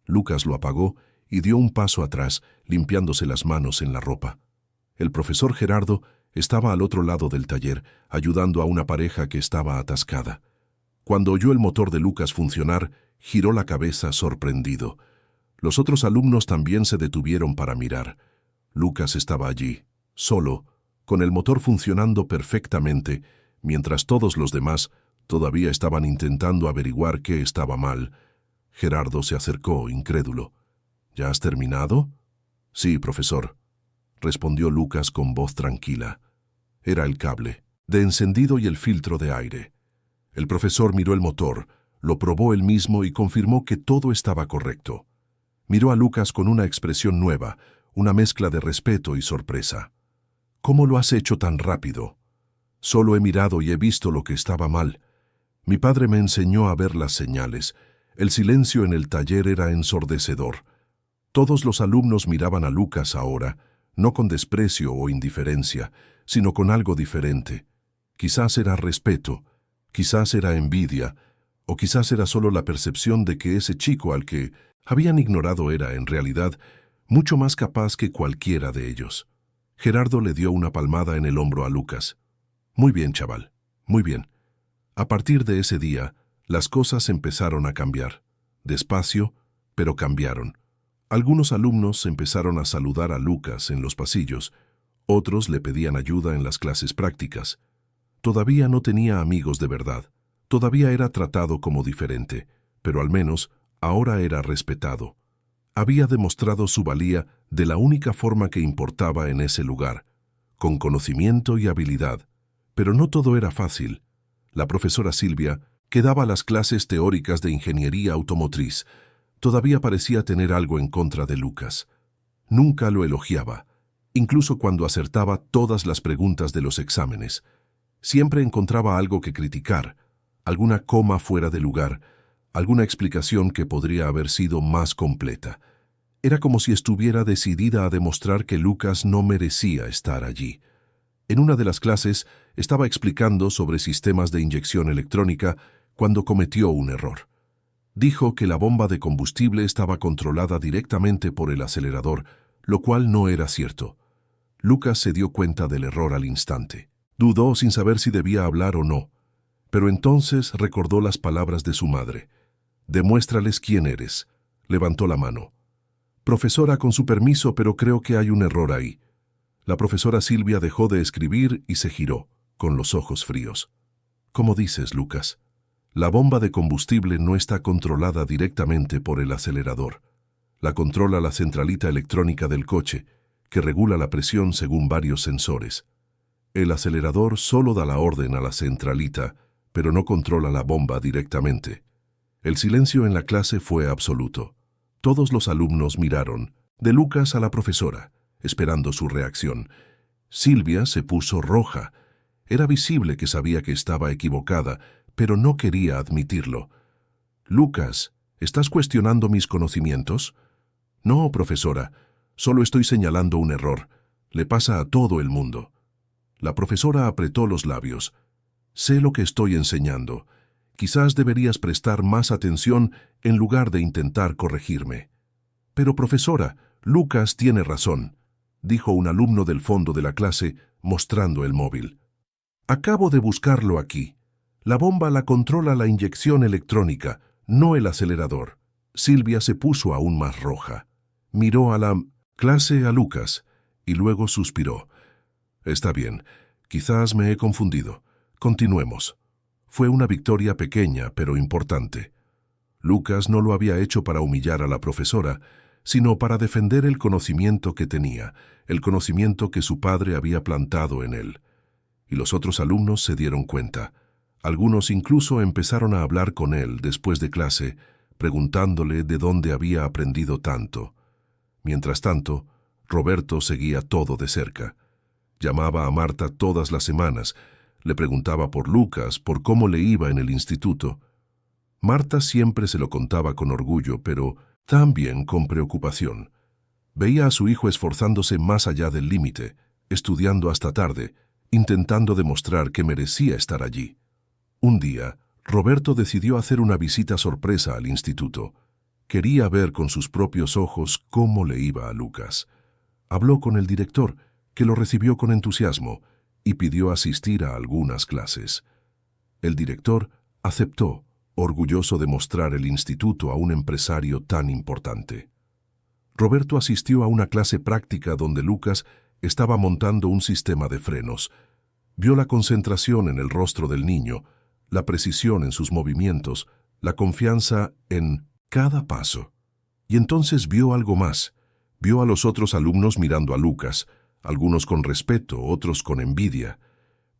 Lucas lo apagó y dio un paso atrás, limpiándose las manos en la ropa. El profesor Gerardo estaba al otro lado del taller, ayudando a una pareja que estaba atascada. Cuando oyó el motor de Lucas funcionar, giró la cabeza sorprendido. Los otros alumnos también se detuvieron para mirar. Lucas estaba allí, solo, con el motor funcionando perfectamente, mientras todos los demás Todavía estaban intentando averiguar qué estaba mal. Gerardo se acercó, incrédulo. ¿Ya has terminado? Sí, profesor, respondió Lucas con voz tranquila. Era el cable, de encendido y el filtro de aire. El profesor miró el motor, lo probó él mismo y confirmó que todo estaba correcto. Miró a Lucas con una expresión nueva, una mezcla de respeto y sorpresa. ¿Cómo lo has hecho tan rápido? Solo he mirado y he visto lo que estaba mal. Mi padre me enseñó a ver las señales. El silencio en el taller era ensordecedor. Todos los alumnos miraban a Lucas ahora, no con desprecio o indiferencia, sino con algo diferente. Quizás era respeto, quizás era envidia, o quizás era solo la percepción de que ese chico al que habían ignorado era, en realidad, mucho más capaz que cualquiera de ellos. Gerardo le dio una palmada en el hombro a Lucas. Muy bien, chaval, muy bien. A partir de ese día, las cosas empezaron a cambiar. Despacio, pero cambiaron. Algunos alumnos empezaron a saludar a Lucas en los pasillos, otros le pedían ayuda en las clases prácticas. Todavía no tenía amigos de verdad, todavía era tratado como diferente, pero al menos ahora era respetado. Había demostrado su valía de la única forma que importaba en ese lugar, con conocimiento y habilidad. Pero no todo era fácil. La profesora Silvia, que daba las clases teóricas de ingeniería automotriz, todavía parecía tener algo en contra de Lucas. Nunca lo elogiaba, incluso cuando acertaba todas las preguntas de los exámenes. Siempre encontraba algo que criticar, alguna coma fuera de lugar, alguna explicación que podría haber sido más completa. Era como si estuviera decidida a demostrar que Lucas no merecía estar allí. En una de las clases estaba explicando sobre sistemas de inyección electrónica cuando cometió un error. Dijo que la bomba de combustible estaba controlada directamente por el acelerador, lo cual no era cierto. Lucas se dio cuenta del error al instante. Dudó sin saber si debía hablar o no, pero entonces recordó las palabras de su madre. «Demuéstrales quién eres». Levantó la mano. «Profesora, con su permiso, pero creo que hay un error ahí». La profesora Silvia dejó de escribir y se giró, con los ojos fríos. «¿Cómo dices, Lucas? La bomba de combustible no está controlada directamente por el acelerador. La controla la centralita electrónica del coche, que regula la presión según varios sensores. El acelerador solo da la orden a la centralita, pero no controla la bomba directamente». El silencio en la clase fue absoluto. Todos los alumnos miraron, de Lucas a la profesora, esperando su reacción. Silvia se puso roja. Era visible que sabía que estaba equivocada, pero no quería admitirlo. «Lucas, ¿estás cuestionando mis conocimientos?» «No, profesora, solo estoy señalando un error. Le pasa a todo el mundo». La profesora apretó los labios. «Sé lo que estoy enseñando. Quizás deberías prestar más atención en lugar de intentar corregirme». «Pero, profesora, Lucas tiene razón», dijo un alumno del fondo de la clase, mostrando el móvil. «Acabo de buscarlo aquí. La bomba la controla la inyección electrónica, no el acelerador». Silvia se puso aún más roja. Miró a la clase a Lucas y luego suspiró. «Está bien, quizás me he confundido. Continuemos». Fue una victoria pequeña, pero importante. Lucas no lo había hecho para humillar a la profesora, sino para defender el conocimiento que tenía, el conocimiento que su padre había plantado en él. Y los otros alumnos se dieron cuenta. Algunos incluso empezaron a hablar con él después de clase, preguntándole de dónde había aprendido tanto. Mientras tanto, Roberto seguía todo de cerca. Llamaba a Marta todas las semanas, le preguntaba por Lucas, por cómo le iba en el instituto. Marta siempre se lo contaba con orgullo, pero también con preocupación. Veía a su hijo esforzándose más allá del límite, estudiando hasta tarde, intentando demostrar que merecía estar allí. Un día, Roberto decidió hacer una visita sorpresa al instituto. Quería ver con sus propios ojos cómo le iba a Lucas. Habló con el director, que lo recibió con entusiasmo, y pidió asistir a algunas clases. El director aceptó, orgulloso de mostrar el instituto a un empresario tan importante. Roberto asistió a una clase práctica donde Lucas estaba montando un sistema de frenos. Vio la concentración en el rostro del niño, la precisión en sus movimientos, la confianza en cada paso. Y entonces vio algo más. Vio a los otros alumnos mirando a Lucas, algunos con respeto, otros con envidia.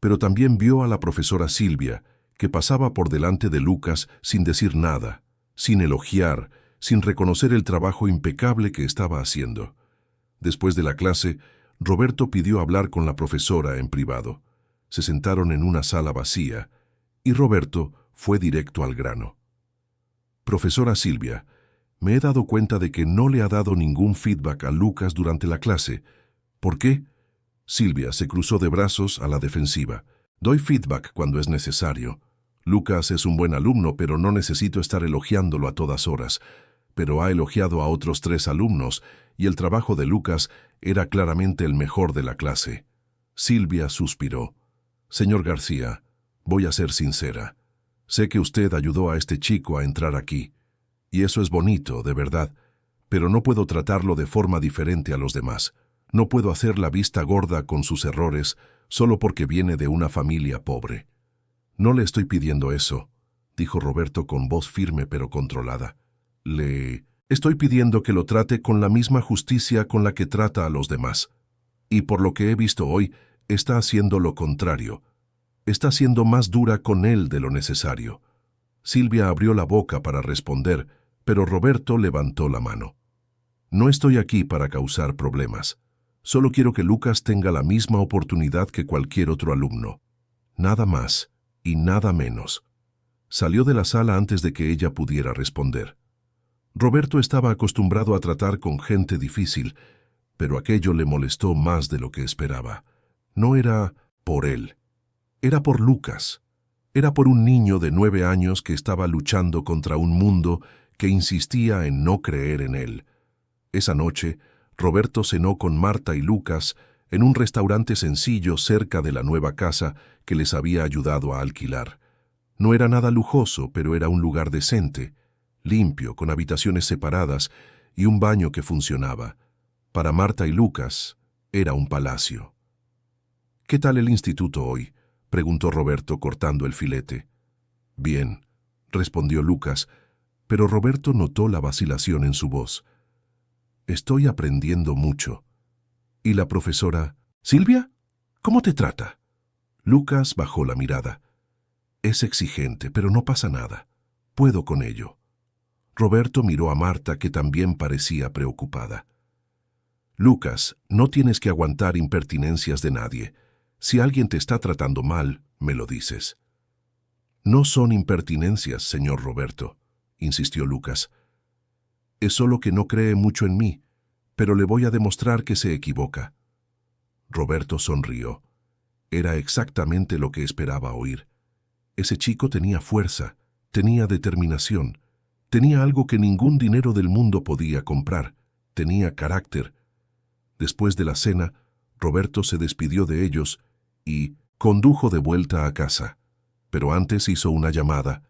Pero también vio a la profesora Silvia, que pasaba por delante de Lucas sin decir nada, sin elogiar, sin reconocer el trabajo impecable que estaba haciendo. Después de la clase, Roberto pidió hablar con la profesora en privado. Se sentaron en una sala vacía, y Roberto fue directo al grano. Profesora Silvia, me he dado cuenta de que no le ha dado ningún feedback a Lucas durante la clase. ¿Por qué? Silvia se cruzó de brazos a la defensiva. Doy feedback cuando es necesario. Lucas es un buen alumno, pero no necesito estar elogiándolo a todas horas. Pero ha elogiado a otros 3 alumnos, y el trabajo de Lucas era claramente el mejor de la clase. Silvia suspiró. Señor García, voy a ser sincera. Sé que usted ayudó a este chico a entrar aquí. Y eso es bonito, de verdad. Pero no puedo tratarlo de forma diferente a los demás. No puedo hacer la vista gorda con sus errores solo porque viene de una familia pobre. No le estoy pidiendo eso, dijo Roberto con voz firme pero controlada. Le estoy pidiendo que lo trate con la misma justicia con la que trata a los demás. Y por lo que he visto hoy, está haciendo lo contrario. Está siendo más dura con él de lo necesario. Silvia abrió la boca para responder, pero Roberto levantó la mano. No estoy aquí para causar problemas. Solo quiero que Lucas tenga la misma oportunidad que cualquier otro alumno. Nada más y nada menos. Salió de la sala antes de que ella pudiera responder. Roberto estaba acostumbrado a tratar con gente difícil, pero aquello le molestó más de lo que esperaba. No era por él. Era por Lucas. Era por un niño de 9 años que estaba luchando contra un mundo que insistía en no creer en él. Esa noche, Roberto cenó con Marta y Lucas en un restaurante sencillo cerca de la nueva casa que les había ayudado a alquilar. No era nada lujoso, pero era un lugar decente, limpio, con habitaciones separadas y un baño que funcionaba. Para Marta y Lucas, era un palacio. «¿Qué tal el instituto hoy?», preguntó Roberto cortando el filete. «Bien», respondió Lucas, pero Roberto notó la vacilación en su voz. «Estoy aprendiendo mucho». «¿Y la profesora? Silvia? ¿Cómo te trata?» Lucas bajó la mirada. «Es exigente, pero no pasa nada. Puedo con ello». Roberto miró a Marta, que también parecía preocupada. «Lucas, no tienes que aguantar impertinencias de nadie. Si alguien te está tratando mal, me lo dices». «No son impertinencias, señor Roberto», insistió Lucas. «Es solo que no cree mucho en mí, pero le voy a demostrar que se equivoca». Roberto sonrió. Era exactamente lo que esperaba oír. Ese chico tenía fuerza, tenía determinación, tenía algo que ningún dinero del mundo podía comprar, tenía carácter. Después de la cena, Roberto se despidió de ellos y condujo de vuelta a casa. Pero antes hizo una llamada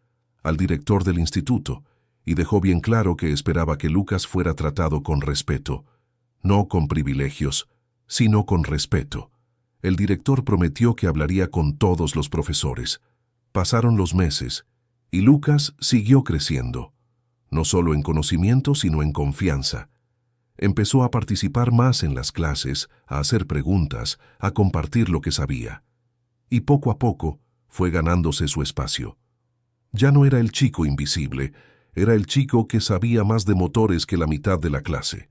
al director del instituto y dejó bien claro que esperaba que Lucas fuera tratado con respeto, no con privilegios, sino con respeto. El director prometió que hablaría con todos los profesores. Pasaron los meses y Lucas siguió creciendo, no solo en conocimiento sino en confianza. Empezó a participar más en las clases, a hacer preguntas, a compartir lo que sabía. Y poco a poco fue ganándose su espacio. Ya no era el chico invisible, era el chico que sabía más de motores que la mitad de la clase.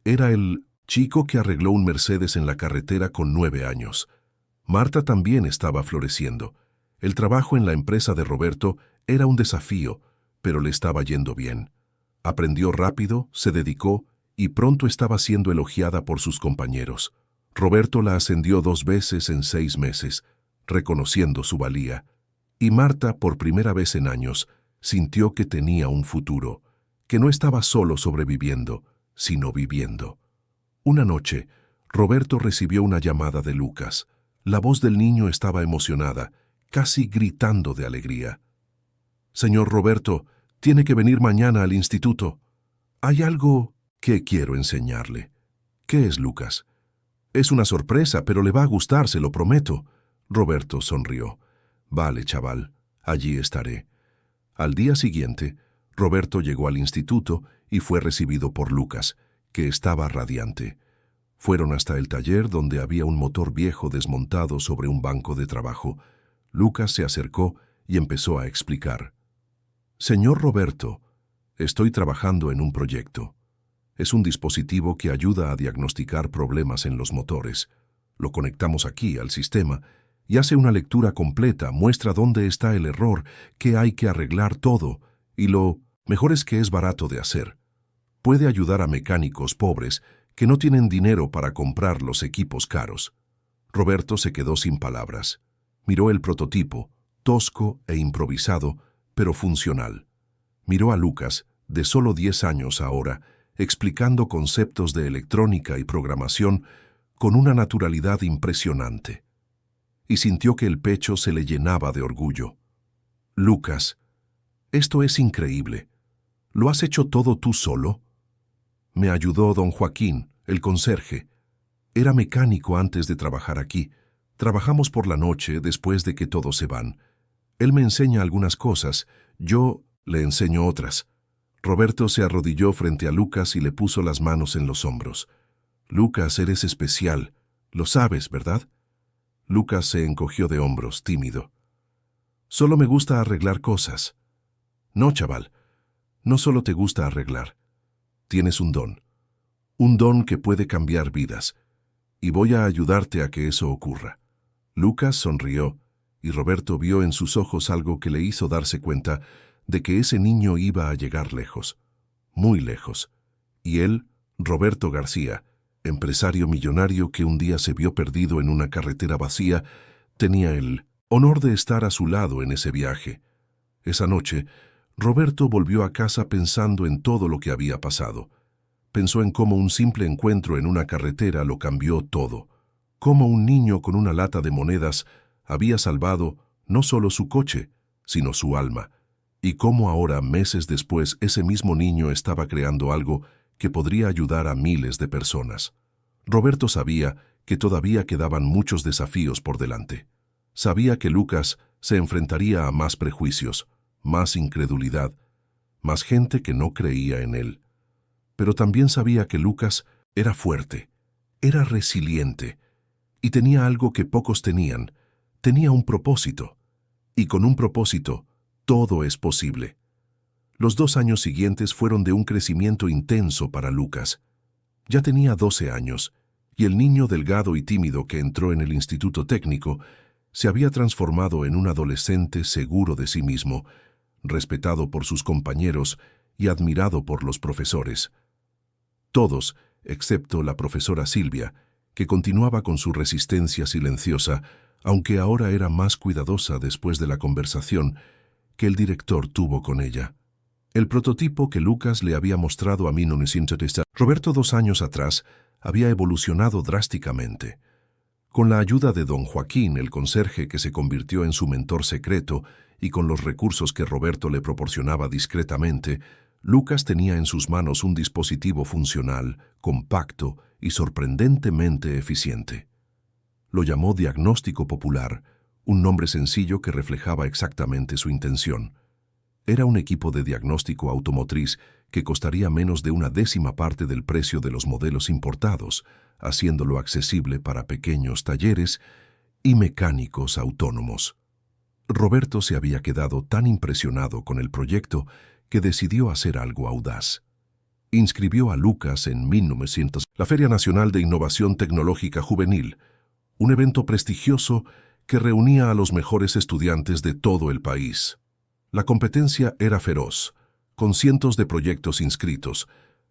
Era el chico que arregló un Mercedes en la carretera con 9 años. Marta también estaba floreciendo. El trabajo en la empresa de Roberto era un desafío, pero le estaba yendo bien. Aprendió rápido, se dedicó y pronto estaba siendo elogiada por sus compañeros. Roberto la ascendió 2 veces en 6 meses, reconociendo su valía. Y Marta, por primera vez en años, sintió que tenía un futuro, que no estaba solo sobreviviendo, sino viviendo. Una noche, Roberto recibió una llamada de Lucas. La voz del niño estaba emocionada, casi gritando de alegría. «Señor Roberto, tiene que venir mañana al instituto. Hay algo que quiero enseñarle». «¿Qué es, Lucas?» «Es una sorpresa, pero le va a gustar, se lo prometo». Roberto sonrió. «Vale, chaval, allí estaré. Al día siguiente, Roberto llegó al instituto y fue recibido por Lucas, que estaba radiante. Fueron hasta el taller donde había un motor viejo desmontado sobre un banco de trabajo. Lucas se acercó y empezó a explicar. Señor Roberto, estoy trabajando en un proyecto. Es un dispositivo que ayuda a diagnosticar problemas en los motores. Lo conectamos aquí al sistema y hace una lectura completa, muestra dónde está el error, qué hay que arreglar todo, y lo mejor es que es barato de hacer. Puede ayudar a mecánicos pobres que no tienen dinero para comprar los equipos caros. Roberto se quedó sin palabras. Miró el prototipo, tosco e improvisado, pero funcional. Miró a Lucas, de solo 10 años ahora, explicando conceptos de electrónica y programación con una naturalidad impresionante. Y sintió que el pecho se le llenaba de orgullo. Lucas, esto es increíble. ¿Lo has hecho todo tú solo? Me ayudó don Joaquín, el conserje. Era mecánico antes de trabajar aquí. Trabajamos por la noche después de que todos se van. Él me enseña algunas cosas, yo le enseño otras. Roberto se arrodilló frente a Lucas y le puso las manos en los hombros. Lucas, eres especial. Lo sabes, ¿verdad? Lucas se encogió de hombros, tímido. Solo me gusta arreglar cosas. No, chaval, no solo te gusta arreglar. Tienes un don que puede cambiar vidas, y voy a ayudarte a que eso ocurra. Lucas sonrió, y Roberto vio en sus ojos algo que le hizo darse cuenta de que ese niño iba a llegar lejos, muy lejos. Y él, Roberto García, empresario millonario que un día se vio perdido en una carretera vacía, tenía el honor de estar a su lado en ese viaje. Esa noche, Roberto volvió a casa pensando en todo lo que había pasado. Pensó en cómo un simple encuentro en una carretera lo cambió todo, cómo un niño con una lata de monedas había salvado no solo su coche, sino su alma, y cómo ahora, meses después, ese mismo niño estaba creando algo que podría ayudar a miles de personas. Roberto sabía que todavía quedaban muchos desafíos por delante. Sabía que Lucas se enfrentaría a más prejuicios, más incredulidad, más gente que no creía en él. Pero también sabía que Lucas era fuerte, era resiliente, y tenía algo que pocos tenían, tenía un propósito. Y con un propósito, todo es posible. Los 2 años siguientes fueron de un crecimiento intenso para Lucas. Ya tenía 12 años, y el niño delgado y tímido que entró en el instituto técnico se había transformado en un adolescente seguro de sí mismo, respetado por sus compañeros y admirado por los profesores. Todos, excepto la profesora Silvia, que continuaba con su resistencia silenciosa, aunque ahora era más cuidadosa después de la conversación que el director tuvo con ella. El prototipo que Lucas le había mostrado a 1930, Roberto 2 años atrás, había evolucionado drásticamente. Con la ayuda de don Joaquín, el conserje que se convirtió en su mentor secreto, y con los recursos que Roberto le proporcionaba discretamente, Lucas tenía en sus manos un dispositivo funcional, compacto y sorprendentemente eficiente. Lo llamó Diagnóstico Popular, un nombre sencillo que reflejaba exactamente su intención. Era un equipo de diagnóstico automotriz que costaría menos de 1/10 parte del precio de los modelos importados, haciéndolo accesible para pequeños talleres y mecánicos autónomos. Roberto se había quedado tan impresionado con el proyecto que decidió hacer algo audaz. Inscribió a Lucas en 1900 la Feria Nacional de Innovación Tecnológica Juvenil, un evento prestigioso que reunía a los mejores estudiantes de todo el país. La competencia era feroz, con cientos de proyectos inscritos,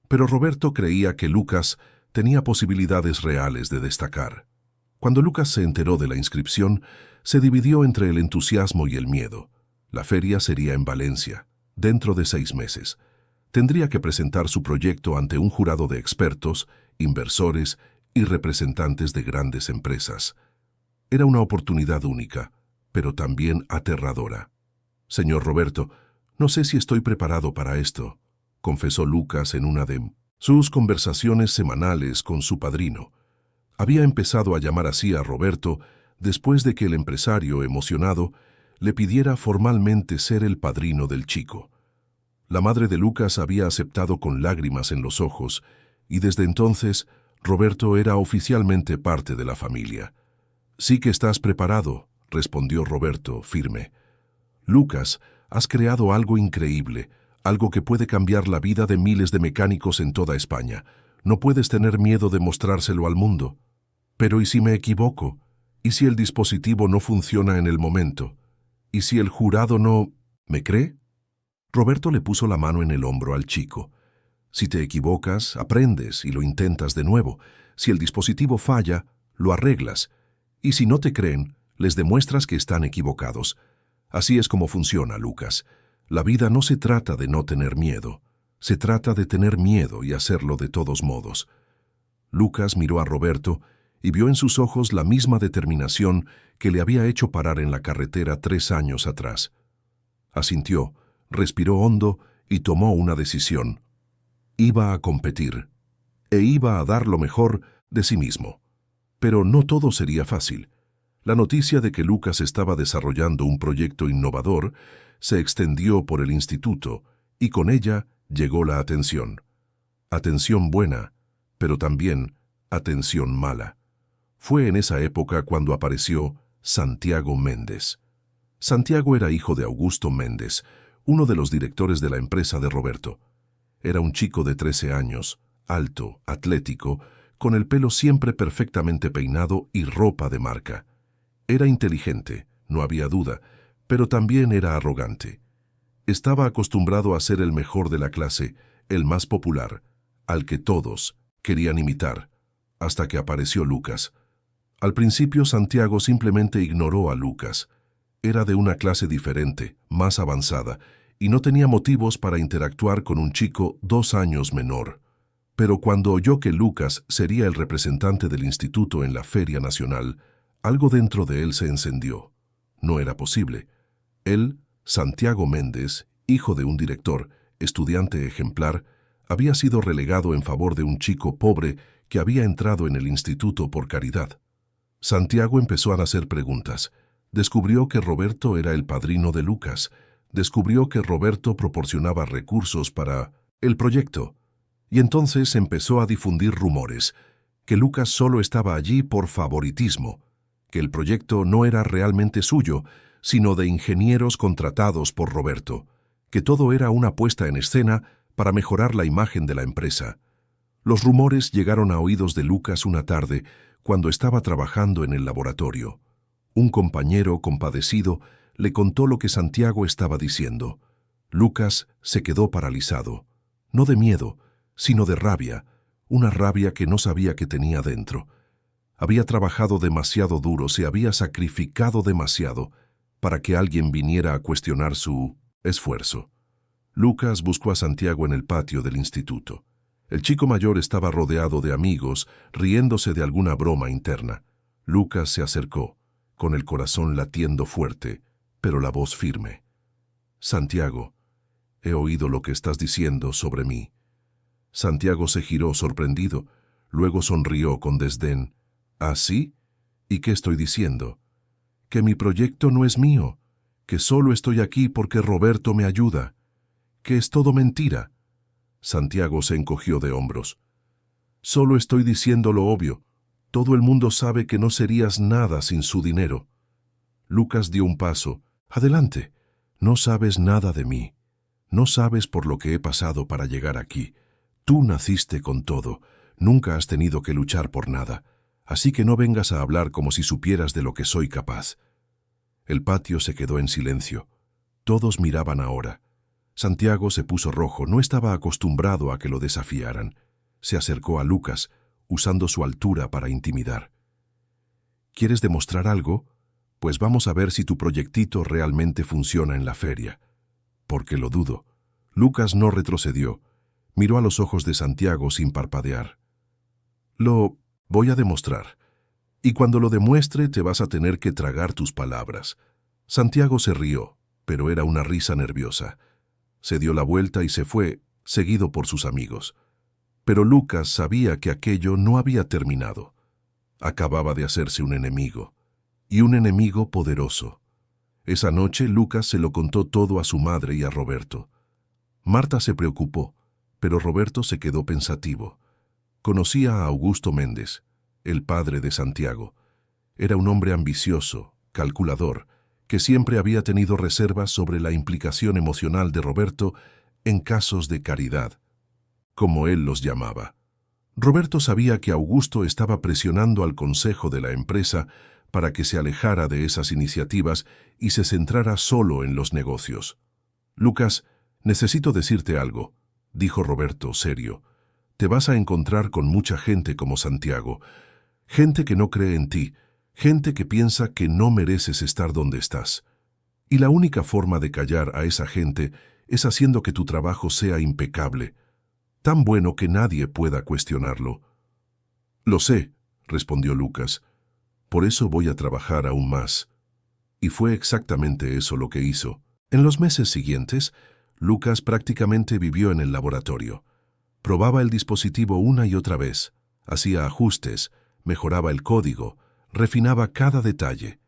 pero Roberto creía que Lucas tenía posibilidades reales de destacar. Cuando Lucas se enteró de la inscripción, se dividió entre el entusiasmo y el miedo. La feria sería en Valencia, dentro de 6 meses. Tendría que presentar su proyecto ante un jurado de expertos, inversores y representantes de grandes empresas. Era una oportunidad única, pero también aterradora. Señor Roberto, no sé si estoy preparado para esto, confesó Lucas en una de sus conversaciones semanales con su padrino. Había empezado a llamar así a Roberto después de que el empresario, emocionado, le pidiera formalmente ser el padrino del chico. La madre de Lucas había aceptado con lágrimas en los ojos, y desde entonces Roberto era oficialmente parte de la familia. «Sí que estás preparado», respondió Roberto, firme. «Lucas, has creado algo increíble, algo que puede cambiar la vida de miles de mecánicos en toda España. No puedes tener miedo de mostrárselo al mundo». «Pero ¿y si me equivoco? ¿Y si el dispositivo no funciona en el momento? ¿Y si el jurado no me cree?» Roberto le puso la mano en el hombro al chico. «Si te equivocas, aprendes y lo intentas de nuevo. Si el dispositivo falla, lo arreglas. Y si no te creen, les demuestras que están equivocados. Así es como funciona, Lucas. La vida no se trata de no tener miedo. Se trata de tener miedo y hacerlo de todos modos». Lucas miró a Roberto y vio en sus ojos la misma determinación que le había hecho parar en la carretera 3 años atrás. Asintió, respiró hondo y tomó una decisión. Iba a competir, e iba a dar lo mejor de sí mismo. Pero no todo sería fácil. La noticia de que Lucas estaba desarrollando un proyecto innovador se extendió por el instituto, y con ella llegó la atención. Atención buena, pero también atención mala. Fue en esa época cuando apareció Santiago Méndez. Santiago era hijo de Augusto Méndez, uno de los directores de la empresa de Roberto. Era un chico de 13 años, alto, atlético, con el pelo siempre perfectamente peinado y ropa de marca. Era inteligente, no había duda, pero también era arrogante. Estaba acostumbrado a ser el mejor de la clase, el más popular, al que todos querían imitar, hasta que apareció Lucas. Al principio Santiago simplemente ignoró a Lucas. Era de una clase diferente, más avanzada, y no tenía motivos para interactuar con un chico 2 años menor. Pero cuando oyó que Lucas sería el representante del instituto en la Feria Nacional, algo dentro de él se encendió. No era posible. Él, Santiago Méndez, hijo de un director, estudiante ejemplar, había sido relegado en favor de un chico pobre que había entrado en el instituto por caridad. Santiago empezó a hacer preguntas. Descubrió que Roberto era el padrino de Lucas. Descubrió que Roberto proporcionaba recursos para el proyecto. Y entonces empezó a difundir rumores, que Lucas solo estaba allí por favoritismo, que el proyecto no era realmente suyo, sino de ingenieros contratados por Roberto, que todo era una puesta en escena para mejorar la imagen de la empresa. Los rumores llegaron a oídos de Lucas una tarde, cuando estaba trabajando en el laboratorio. Un compañero, compadecido, le contó lo que Santiago estaba diciendo. Lucas se quedó paralizado, no de miedo, sino de rabia, una rabia que no sabía que tenía dentro. Había trabajado demasiado duro, se había sacrificado demasiado para que alguien viniera a cuestionar su esfuerzo. Lucas buscó a Santiago en el patio del instituto. El chico mayor estaba rodeado de amigos, riéndose de alguna broma interna. Lucas se acercó, con el corazón latiendo fuerte, pero la voz firme. «Santiago, he oído lo que estás diciendo sobre mí». Santiago se giró sorprendido, luego sonrió con desdén. «¿Ah, sí? ¿Y qué estoy diciendo? Que mi proyecto no es mío, que solo estoy aquí porque Roberto me ayuda, que es todo mentira». Santiago se encogió de hombros. «Solo estoy diciendo lo obvio. Todo el mundo sabe que no serías nada sin su dinero». Lucas dio un paso. «Adelante. No sabes nada de mí. No sabes por lo que he pasado para llegar aquí. Tú naciste con todo. Nunca has tenido que luchar por nada. Así que no vengas a hablar como si supieras de lo que soy capaz». El patio se quedó en silencio. Todos miraban ahora. Santiago se puso rojo, no estaba acostumbrado a que lo desafiaran. Se acercó a Lucas, usando su altura para intimidar. «¿Quieres demostrar algo? Pues vamos a ver si tu proyectito realmente funciona en la feria». «Porque lo dudo». Lucas no retrocedió. Miró a los ojos de Santiago sin parpadear. «Lo voy a demostrar. Y cuando lo demuestre te vas a tener que tragar tus palabras». Santiago se rió, pero era una risa nerviosa. Se dio la vuelta y se fue, seguido por sus amigos. Pero Lucas sabía que aquello no había terminado. Acababa de hacerse un enemigo, y un enemigo poderoso. Esa noche Lucas se lo contó todo a su madre y a Roberto. Marta se preocupó, pero Roberto se quedó pensativo. Conocía a Augusto Méndez, el padre de Santiago. Era un hombre ambicioso, calculador, que siempre había tenido reservas sobre la implicación emocional de Roberto en casos de caridad, como él los llamaba. Roberto sabía que Augusto estaba presionando al consejo de la empresa para que se alejara de esas iniciativas y se centrara solo en los negocios. «Lucas, necesito decirte algo», dijo Roberto, serio. «Te vas a encontrar con mucha gente como Santiago, gente que no cree en ti, gente que piensa que no mereces estar donde estás. Y la única forma de callar a esa gente es haciendo que tu trabajo sea impecable, tan bueno que nadie pueda cuestionarlo». «Lo sé», respondió Lucas. «Por eso voy a trabajar aún más». Y fue exactamente eso lo que hizo. En los meses siguientes, Lucas prácticamente vivió en el laboratorio. Probaba el dispositivo una y otra vez, hacía ajustes, mejoraba el código, refinaba cada detalle.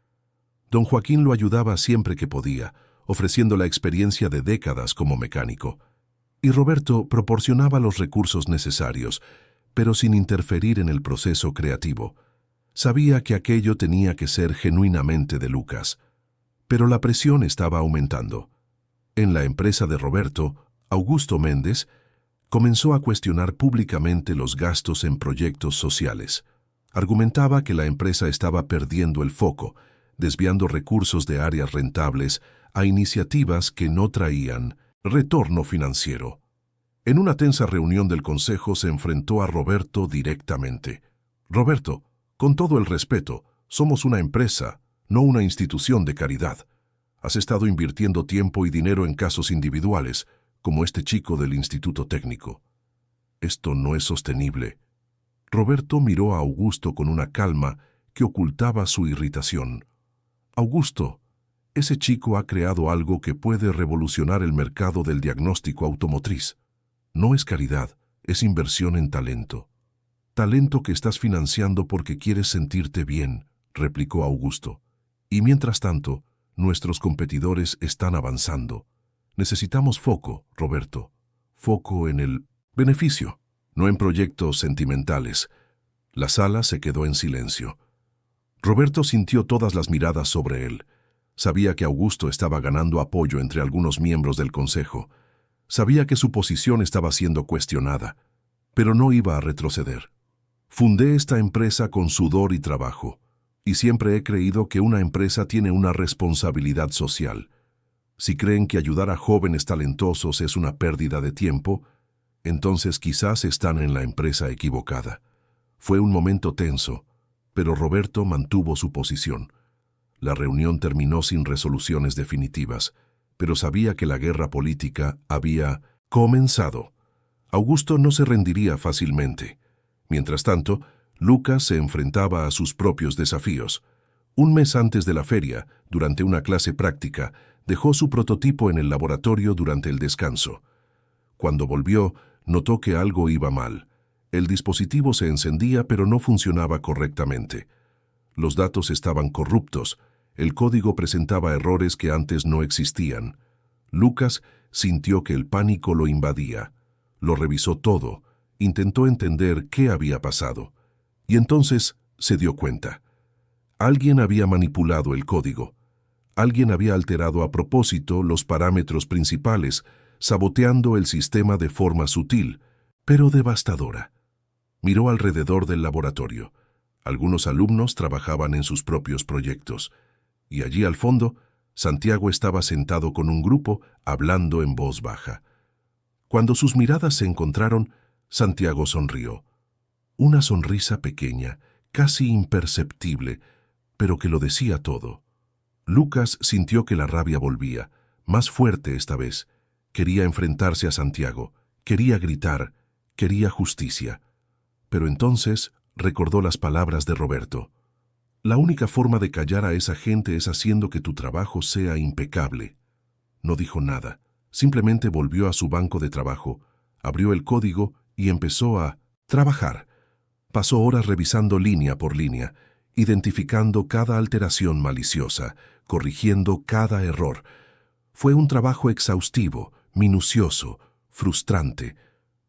Don Joaquín lo ayudaba siempre que podía, ofreciendo la experiencia de décadas como mecánico. Y Roberto proporcionaba los recursos necesarios, pero sin interferir en el proceso creativo. Sabía que aquello tenía que ser genuinamente de Lucas. Pero la presión estaba aumentando. En la empresa de Roberto, Augusto Méndez comenzó a cuestionar públicamente los gastos en proyectos sociales. Argumentaba que la empresa estaba perdiendo el foco, desviando recursos de áreas rentables a iniciativas que no traían retorno financiero. En una tensa reunión del consejo se enfrentó a Roberto directamente. «Roberto, con todo el respeto, somos una empresa, no una institución de caridad. Has estado invirtiendo tiempo y dinero en casos individuales, como este chico del Instituto Técnico. Esto no es sostenible». Roberto miró a Augusto con una calma que ocultaba su irritación. «Augusto, ese chico ha creado algo que puede revolucionar el mercado del diagnóstico automotriz. No es caridad, es inversión en talento. Talento que estás financiando porque quieres sentirte bien», replicó Augusto. «Y mientras tanto, nuestros competidores están avanzando. Necesitamos foco, Roberto. Foco en el beneficio, no en proyectos sentimentales». La sala se quedó en silencio. Roberto sintió todas las miradas sobre él. Sabía que Augusto estaba ganando apoyo entre algunos miembros del consejo. Sabía que su posición estaba siendo cuestionada, pero no iba a retroceder. «Fundé esta empresa con sudor y trabajo, y siempre he creído que una empresa tiene una responsabilidad social. Si creen que ayudar a jóvenes talentosos es una pérdida de tiempo, entonces quizás están en la empresa equivocada». Fue un momento tenso, pero Roberto mantuvo su posición. La reunión terminó sin resoluciones definitivas, pero sabía que la guerra política había comenzado. Augusto no se rendiría fácilmente. Mientras tanto, Lucas se enfrentaba a sus propios desafíos. Un mes antes de la feria, durante una clase práctica, dejó su prototipo en el laboratorio durante el descanso. Cuando volvió, notó que algo iba mal. El dispositivo se encendía, pero no funcionaba correctamente. Los datos estaban corruptos. El código presentaba errores que antes no existían. Lucas sintió que el pánico lo invadía. Lo revisó todo, intentó entender qué había pasado. Y entonces se dio cuenta. Alguien había manipulado el código. Alguien había alterado a propósito los parámetros principales, saboteando el sistema de forma sutil, pero devastadora. Miró alrededor del laboratorio. Algunos alumnos trabajaban en sus propios proyectos. Y allí al fondo, Santiago estaba sentado con un grupo, hablando en voz baja. Cuando sus miradas se encontraron, Santiago sonrió. Una sonrisa pequeña, casi imperceptible, pero que lo decía todo. Lucas sintió que la rabia volvía, más fuerte esta vez. Quería enfrentarse a Santiago, quería gritar, quería justicia. Pero entonces recordó las palabras de Roberto. «La única forma de callar a esa gente es haciendo que tu trabajo sea impecable». No dijo nada, simplemente volvió a su banco de trabajo, abrió el código y empezó a trabajar. Pasó horas revisando línea por línea, identificando cada alteración maliciosa, corrigiendo cada error. Fue un trabajo exhaustivo, minucioso, frustrante,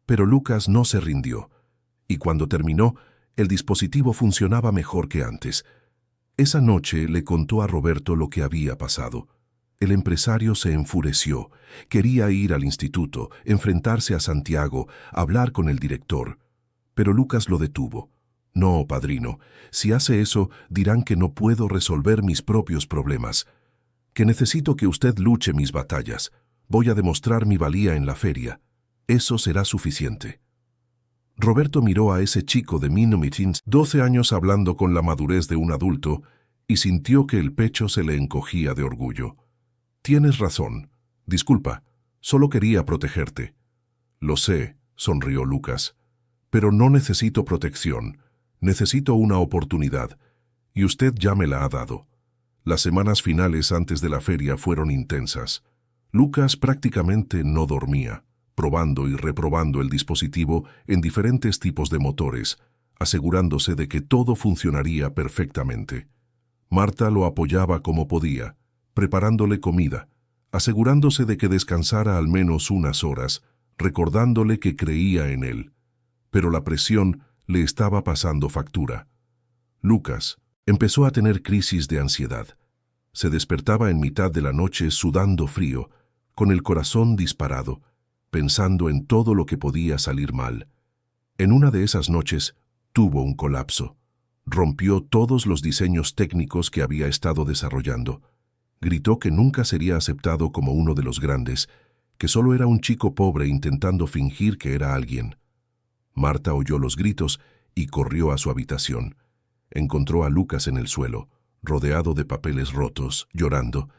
pero Lucas no se rindió, y cuando terminó, el dispositivo funcionaba mejor que antes. Esa noche le contó a Roberto lo que había pasado. El empresario se enfureció, quería ir al instituto, enfrentarse a Santiago, hablar con el director. Pero Lucas lo detuvo. No, padrino, si hace eso, dirán que no puedo resolver mis propios problemas, que necesito que usted luche mis batallas. Voy a demostrar mi valía en la feria. Eso será suficiente. Roberto miró a ese chico de Minomitins, 12 años hablando con la madurez de un adulto, y sintió que el pecho se le encogía de orgullo. Tienes razón. Disculpa, solo quería protegerte. Lo sé, sonrió Lucas, pero no necesito protección. Necesito una oportunidad, y usted ya me la ha dado. Las semanas finales antes de la feria fueron intensas. Lucas prácticamente no dormía, probando y reprobando el dispositivo en diferentes tipos de motores, asegurándose de que todo funcionaría perfectamente. Marta lo apoyaba como podía, preparándole comida, asegurándose de que descansara al menos unas horas, recordándole que creía en él. Pero la presión le estaba pasando factura. Lucas empezó a tener crisis de ansiedad. Se despertaba en mitad de la noche sudando frío, con el corazón disparado, pensando en todo lo que podía salir mal. En una de esas noches tuvo un colapso. Rompió todos los diseños técnicos que había estado desarrollando. Gritó que nunca sería aceptado como uno de los grandes, que solo era un chico pobre intentando fingir que era alguien. Marta oyó los gritos y corrió a su habitación. Encontró a Lucas en el suelo, rodeado de papeles rotos, llorando.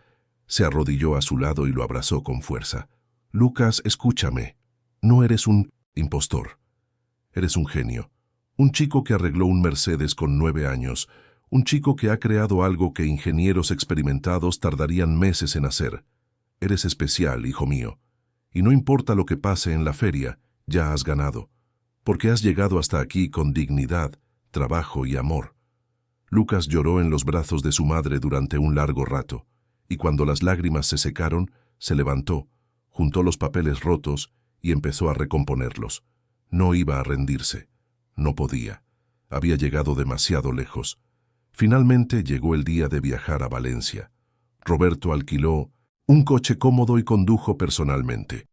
Se arrodilló a su lado y lo abrazó con fuerza. Lucas, escúchame. No eres un impostor. Eres un genio. Un chico que arregló un Mercedes con 9 años. Un chico que ha creado algo que ingenieros experimentados tardarían meses en hacer. Eres especial, hijo mío. Y no importa lo que pase en la feria, ya has ganado. Porque has llegado hasta aquí con dignidad, trabajo y amor. Lucas lloró en los brazos de su madre durante un largo rato, y cuando las lágrimas se secaron, se levantó, juntó los papeles rotos y empezó a recomponerlos. No iba a rendirse. No podía. Había llegado demasiado lejos. Finalmente llegó el día de viajar a Valencia. Roberto alquiló un coche cómodo y condujo personalmente.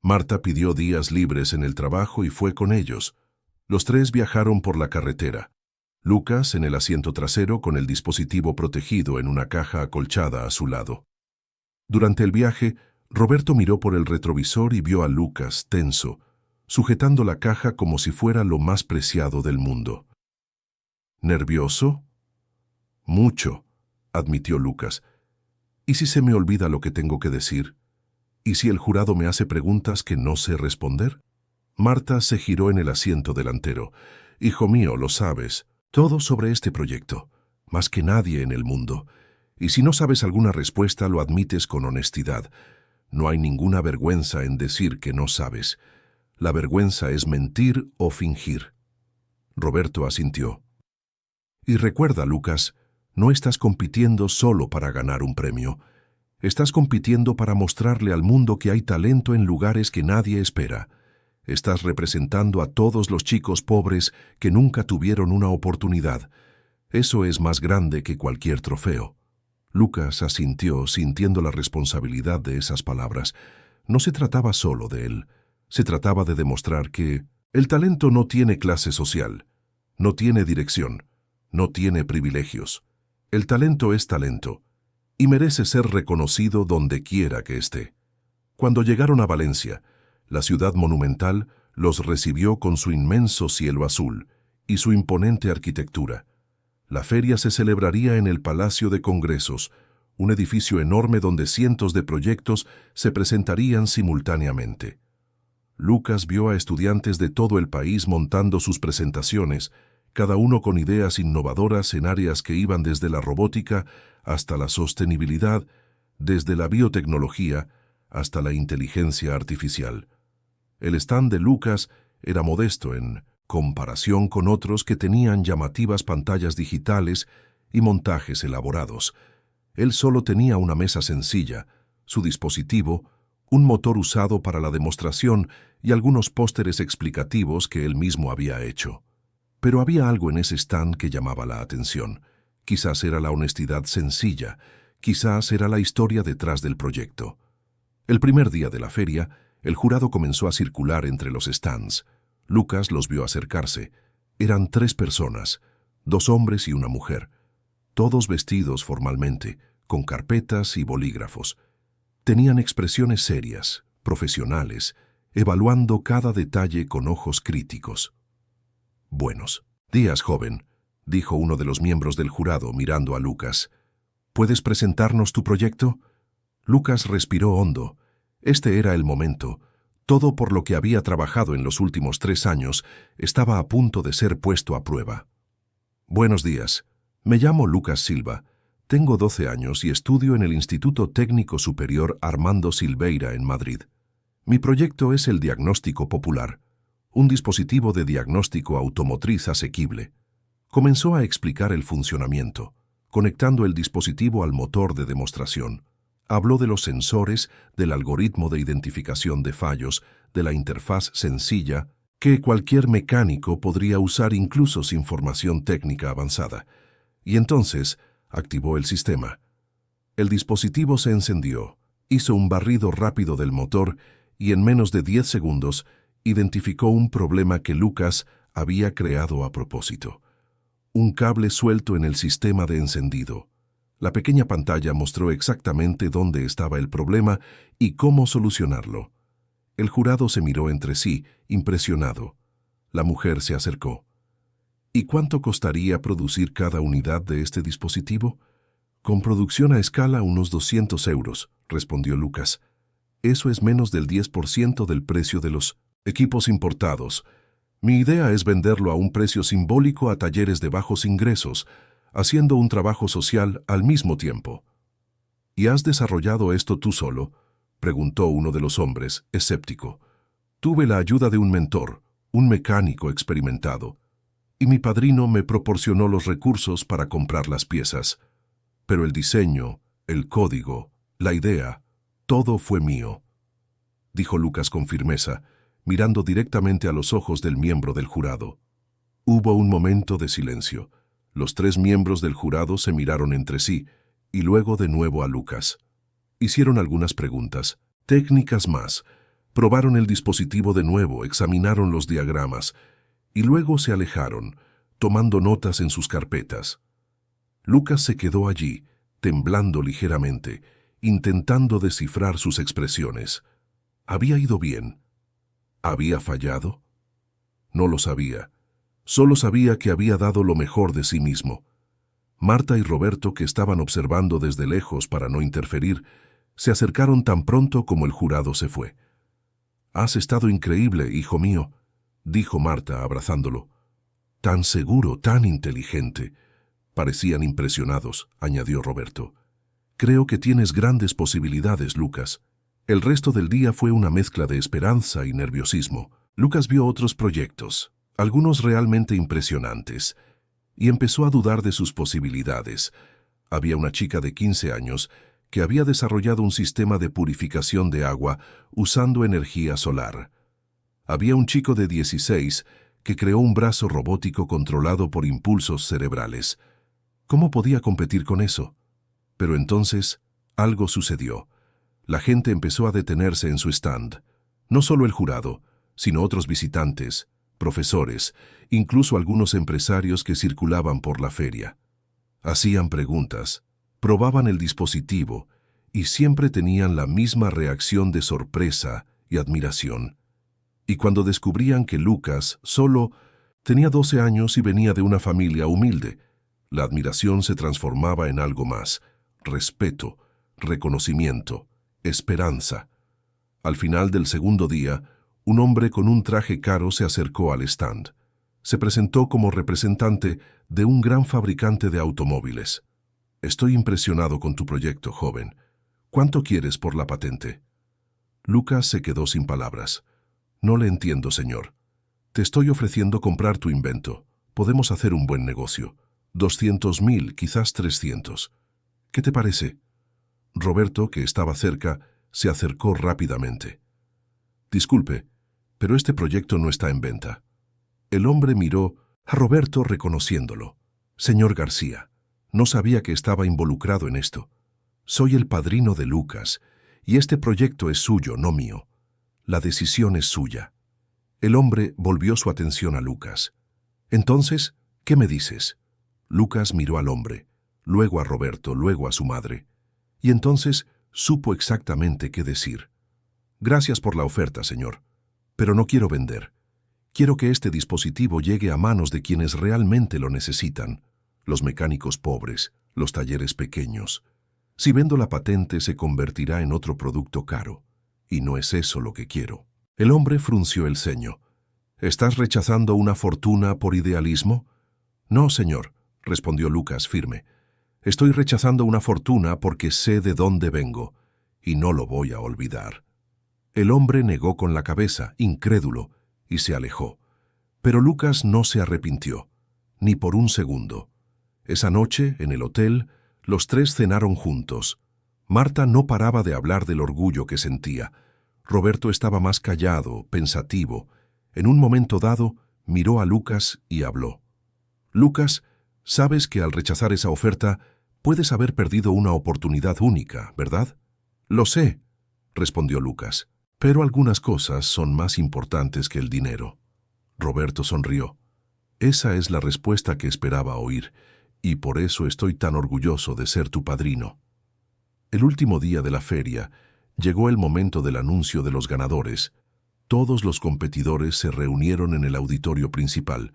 Marta pidió días libres en el trabajo y fue con ellos. Los tres viajaron por la carretera. Lucas en el asiento trasero con el dispositivo protegido en una caja acolchada a su lado. Durante el viaje, Roberto miró por el retrovisor y vio a Lucas, tenso, sujetando la caja como si fuera lo más preciado del mundo. ¿Nervioso? Mucho, admitió Lucas. ¿Y si se me olvida lo que tengo que decir? ¿Y si el jurado me hace preguntas que no sé responder? Marta se giró en el asiento delantero. Hijo mío, lo sabes, todo sobre este proyecto, más que nadie en el mundo. Y si no sabes alguna respuesta, lo admites con honestidad. No hay ninguna vergüenza en decir que no sabes. La vergüenza es mentir o fingir. Roberto asintió. Y recuerda, Lucas, no estás compitiendo solo para ganar un premio. Estás compitiendo para mostrarle al mundo que hay talento en lugares que nadie espera. Estás representando a todos los chicos pobres que nunca tuvieron una oportunidad. Eso es más grande que cualquier trofeo. Lucas asintió, sintiendo la responsabilidad de esas palabras. No se trataba solo de él. Se trataba de demostrar que el talento no tiene clase social, no tiene dirección, no tiene privilegios. El talento es talento y merece ser reconocido donde quiera que esté. Cuando llegaron a Valencia, la ciudad monumental los recibió con su inmenso cielo azul y su imponente arquitectura. La feria se celebraría en el Palacio de Congresos, un edificio enorme donde cientos de proyectos se presentarían simultáneamente. Lucas vio a estudiantes de todo el país montando sus presentaciones, cada uno con ideas innovadoras en áreas que iban desde la robótica hasta la sostenibilidad, desde la biotecnología hasta la inteligencia artificial. El stand de Lucas era modesto en comparación con otros que tenían llamativas pantallas digitales y montajes elaborados. Él solo tenía una mesa sencilla, su dispositivo, un motor usado para la demostración y algunos pósteres explicativos que él mismo había hecho. Pero había algo en ese stand que llamaba la atención. Quizás era la honestidad sencilla, quizás era la historia detrás del proyecto. El primer día de la feria, el jurado comenzó a circular entre los stands. Lucas los vio acercarse. Eran 3 personas, 2 hombres y una mujer, todos vestidos formalmente, con carpetas y bolígrafos. Tenían expresiones serias, profesionales, evaluando cada detalle con ojos críticos. «Buenos días, joven», dijo uno de los miembros del jurado mirando a Lucas. «¿Puedes presentarnos tu proyecto?» Lucas respiró hondo. Este era el momento. Todo por lo que había trabajado en los últimos 3 años estaba a punto de ser puesto a prueba. «Buenos días. Me llamo Lucas Silva. Tengo 12 años y estudio en el Instituto Técnico Superior Armando Silveira en Madrid. Mi proyecto es el diagnóstico popular, un dispositivo de diagnóstico automotriz asequible». Comenzó a explicar el funcionamiento, conectando el dispositivo al motor de demostración. Habló de los sensores, del algoritmo de identificación de fallos, de la interfaz sencilla, que cualquier mecánico podría usar incluso sin formación técnica avanzada. Y entonces activó el sistema. El dispositivo se encendió, hizo un barrido rápido del motor y en menos de 10 segundos identificó un problema que Lucas había creado a propósito. Un cable suelto en el sistema de encendido. La pequeña pantalla mostró exactamente dónde estaba el problema y cómo solucionarlo. El jurado se miró entre sí, impresionado. La mujer se acercó. «¿Y cuánto costaría producir cada unidad de este dispositivo?» «Con producción a escala unos 200 euros», respondió Lucas. «Eso es menos del 10% del precio de los equipos importados. Mi idea es venderlo a un precio simbólico a talleres de bajos ingresos, haciendo un trabajo social al mismo tiempo». «¿Y has desarrollado esto tú solo?», preguntó uno de los hombres, escéptico. «Tuve la ayuda de un mentor, un mecánico experimentado, y mi padrino me proporcionó los recursos para comprar las piezas. Pero el diseño, el código, la idea, todo fue mío», dijo Lucas con firmeza, mirando directamente a los ojos del miembro del jurado. Hubo un momento de silencio. Los 3 miembros del jurado se miraron entre sí, y luego de nuevo a Lucas. Hicieron algunas preguntas, técnicas más, probaron el dispositivo de nuevo, examinaron los diagramas, y luego se alejaron, tomando notas en sus carpetas. Lucas se quedó allí, temblando ligeramente, intentando descifrar sus expresiones. ¿Había ido bien? ¿Había fallado? No lo sabía. Solo sabía que había dado lo mejor de sí mismo. Marta y Roberto, que estaban observando desde lejos para no interferir, se acercaron tan pronto como el jurado se fue. «Has estado increíble, hijo mío», dijo Marta abrazándolo. «Tan seguro, tan inteligente». «Parecían impresionados», añadió Roberto. «Creo que tienes grandes posibilidades, Lucas». El resto del día fue una mezcla de esperanza y nerviosismo. Lucas vio otros proyectos, algunos realmente impresionantes, y empezó a dudar de sus posibilidades. Había una chica de 15 años que había desarrollado un sistema de purificación de agua usando energía solar. Había un chico de 16 que creó un brazo robótico controlado por impulsos cerebrales. ¿Cómo podía competir con eso? Pero entonces algo sucedió. La gente empezó a detenerse en su stand. No solo el jurado, sino otros visitantes, profesores, incluso algunos empresarios que circulaban por la feria. Hacían preguntas, probaban el dispositivo y siempre tenían la misma reacción de sorpresa y admiración. Y cuando descubrían que Lucas solo tenía 12 años y venía de una familia humilde, la admiración se transformaba en algo más: respeto, reconocimiento, esperanza. Al final del segundo día, un hombre con un traje caro se acercó al stand. Se presentó como representante de un gran fabricante de automóviles. «Estoy impresionado con tu proyecto, joven. ¿Cuánto quieres por la patente?» Lucas se quedó sin palabras. «No le entiendo, señor. Te estoy ofreciendo comprar tu invento. Podemos hacer un buen negocio. 200.000, quizás 300. ¿Qué te parece? Roberto, que estaba cerca, se acercó rápidamente. Disculpe, pero este proyecto no está en venta. El hombre miró a Roberto reconociéndolo. Señor García, no sabía que estaba involucrado en esto. Soy el padrino de Lucas, y este proyecto es suyo, no mío. La decisión es suya. El hombre volvió su atención a Lucas. Entonces, ¿qué me dices? Lucas miró al hombre, luego a Roberto, luego a su madre. Y entonces supo exactamente qué decir. Gracias por la oferta, señor, pero no quiero vender. Quiero que este dispositivo llegue a manos de quienes realmente lo necesitan, los mecánicos pobres, los talleres pequeños. Si vendo la patente se convertirá en otro producto caro, y no es eso lo que quiero. El hombre frunció el ceño. ¿Estás rechazando una fortuna por idealismo? No, señor, respondió Lucas firme. Estoy rechazando una fortuna porque sé de dónde vengo, y no lo voy a olvidar. El hombre negó con la cabeza, incrédulo, y se alejó. Pero Lucas no se arrepintió, ni por un segundo. Esa noche, en el hotel, los tres cenaron juntos. Marta no paraba de hablar del orgullo que sentía. Roberto estaba más callado, pensativo. En un momento dado, miró a Lucas y habló. Lucas, sabes que al rechazar esa oferta, puedes haber perdido una oportunidad única, ¿verdad? Lo sé, respondió Lucas, pero algunas cosas son más importantes que el dinero. Roberto sonrió. Esa es la respuesta que esperaba oír, y por eso estoy tan orgulloso de ser tu padrino. El último día de la feria, llegó el momento del anuncio de los ganadores. Todos los competidores se reunieron en el auditorio principal.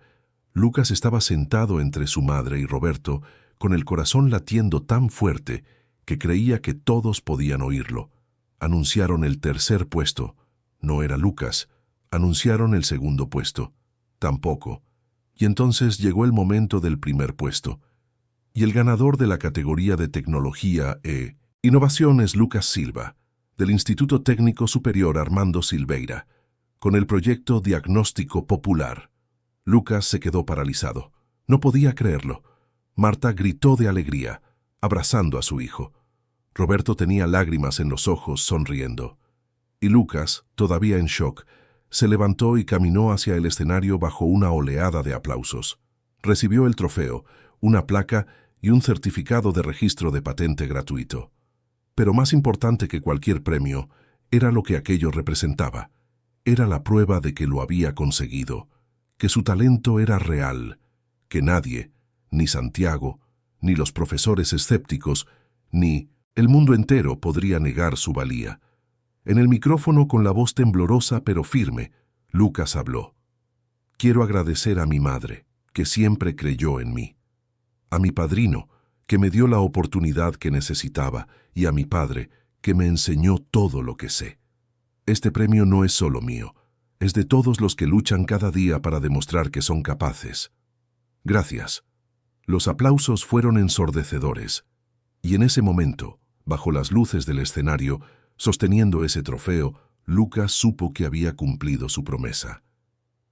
Lucas estaba sentado entre su madre y Roberto, con el corazón latiendo tan fuerte que creía que todos podían oírlo. Anunciaron el tercer puesto. No era Lucas. Anunciaron el segundo puesto. Tampoco. Y entonces llegó el momento del primer puesto. Y el ganador de la categoría de tecnología e innovación es Lucas Silva, del Instituto Técnico Superior Armando Silveira, con el proyecto Diagnóstico Popular. Lucas se quedó paralizado. No podía creerlo. Marta gritó de alegría, abrazando a su hijo. Roberto tenía lágrimas en los ojos, sonriendo. Y Lucas, todavía en shock, se levantó y caminó hacia el escenario bajo una oleada de aplausos. Recibió el trofeo, una placa y un certificado de registro de patente gratuito. Pero más importante que cualquier premio era lo que aquello representaba. Era la prueba de que lo había conseguido, que su talento era real, que nadie, ni Santiago, ni los profesores escépticos, ni el mundo entero podría negar su valía. En el micrófono, con la voz temblorosa pero firme, Lucas habló. Quiero agradecer a mi madre, que siempre creyó en mí, a mi padrino, que me dio la oportunidad que necesitaba, y a mi padre, que me enseñó todo lo que sé. Este premio no es solo mío, es de todos los que luchan cada día para demostrar que son capaces. Gracias. Los aplausos fueron ensordecedores, y en ese momento, bajo las luces del escenario, sosteniendo ese trofeo, Lucas supo que había cumplido su promesa.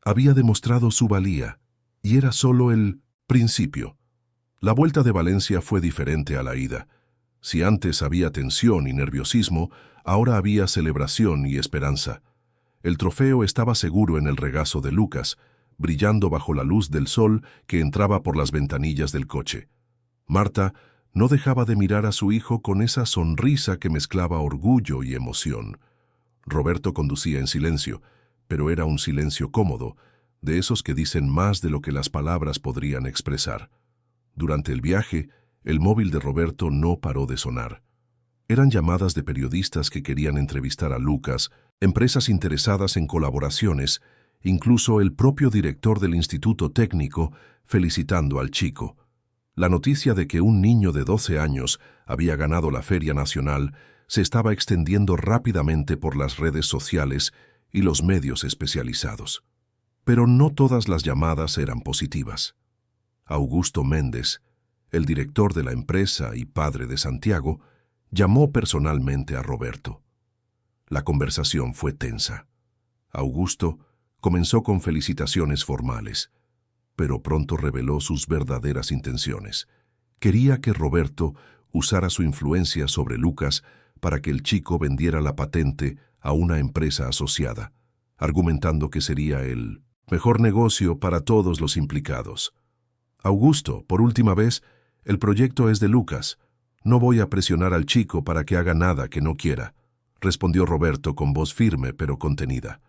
Había demostrado su valía, y era solo el principio. La vuelta de Valencia fue diferente a la ida. Si antes había tensión y nerviosismo, ahora había celebración y esperanza. El trofeo estaba seguro en el regazo de Lucas, brillando bajo la luz del sol que entraba por las ventanillas del coche. Marta no dejaba de mirar a su hijo con esa sonrisa que mezclaba orgullo y emoción. Roberto conducía en silencio, pero era un silencio cómodo, de esos que dicen más de lo que las palabras podrían expresar. Durante el viaje, el móvil de Roberto no paró de sonar. Eran llamadas de periodistas que querían entrevistar a Lucas, empresas interesadas en colaboraciones, incluso el propio director del Instituto Técnico felicitando al chico. La noticia de que un niño de 12 años había ganado la Feria Nacional se estaba extendiendo rápidamente por las redes sociales y los medios especializados. Pero no todas las llamadas eran positivas. Augusto Méndez, el director de la empresa y padre de Santiago, llamó personalmente a Roberto. La conversación fue tensa. Augusto comenzó con felicitaciones formales, pero pronto reveló sus verdaderas intenciones. Quería que Roberto usara su influencia sobre Lucas para que el chico vendiera la patente a una empresa asociada, argumentando que sería el mejor negocio para todos los implicados. Augusto, por última vez, el proyecto es de Lucas. No voy a presionar al chico para que haga nada que no quiera, respondió Roberto con voz firme pero contenida.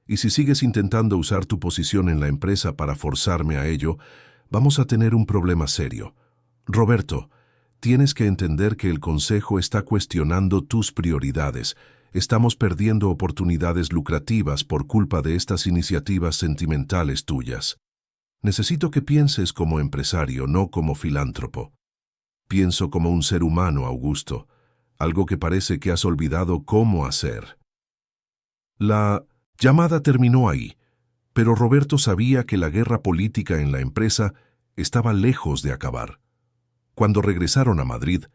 Y si sigues intentando usar tu posición en la empresa para forzarme a ello, vamos a tener un problema serio. Roberto, tienes que entender que el Consejo está cuestionando tus prioridades. Estamos perdiendo oportunidades lucrativas por culpa de estas iniciativas sentimentales tuyas. Necesito que pienses como empresario, no como filántropo. Pienso como un ser humano, Augusto, algo que parece que has olvidado cómo hacer. La llamada terminó ahí, pero Roberto sabía que la guerra política en la empresa estaba lejos de acabar. Cuando regresaron a Madrid,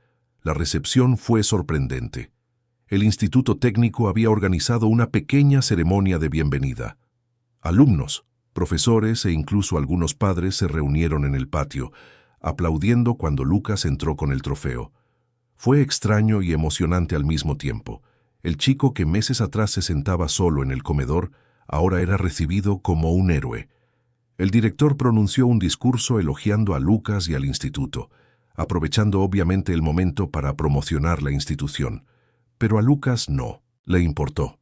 la recepción fue sorprendente. El Instituto Técnico había organizado una pequeña ceremonia de bienvenida. Alumnos, profesores e incluso algunos padres se reunieron en el patio, aplaudiendo cuando Lucas entró con el trofeo. Fue extraño y emocionante al mismo tiempo. El chico que meses atrás se sentaba solo en el comedor, ahora era recibido como un héroe. El director pronunció un discurso elogiando a Lucas y al instituto, aprovechando obviamente el momento para promocionar la institución. Pero a Lucas no le importó.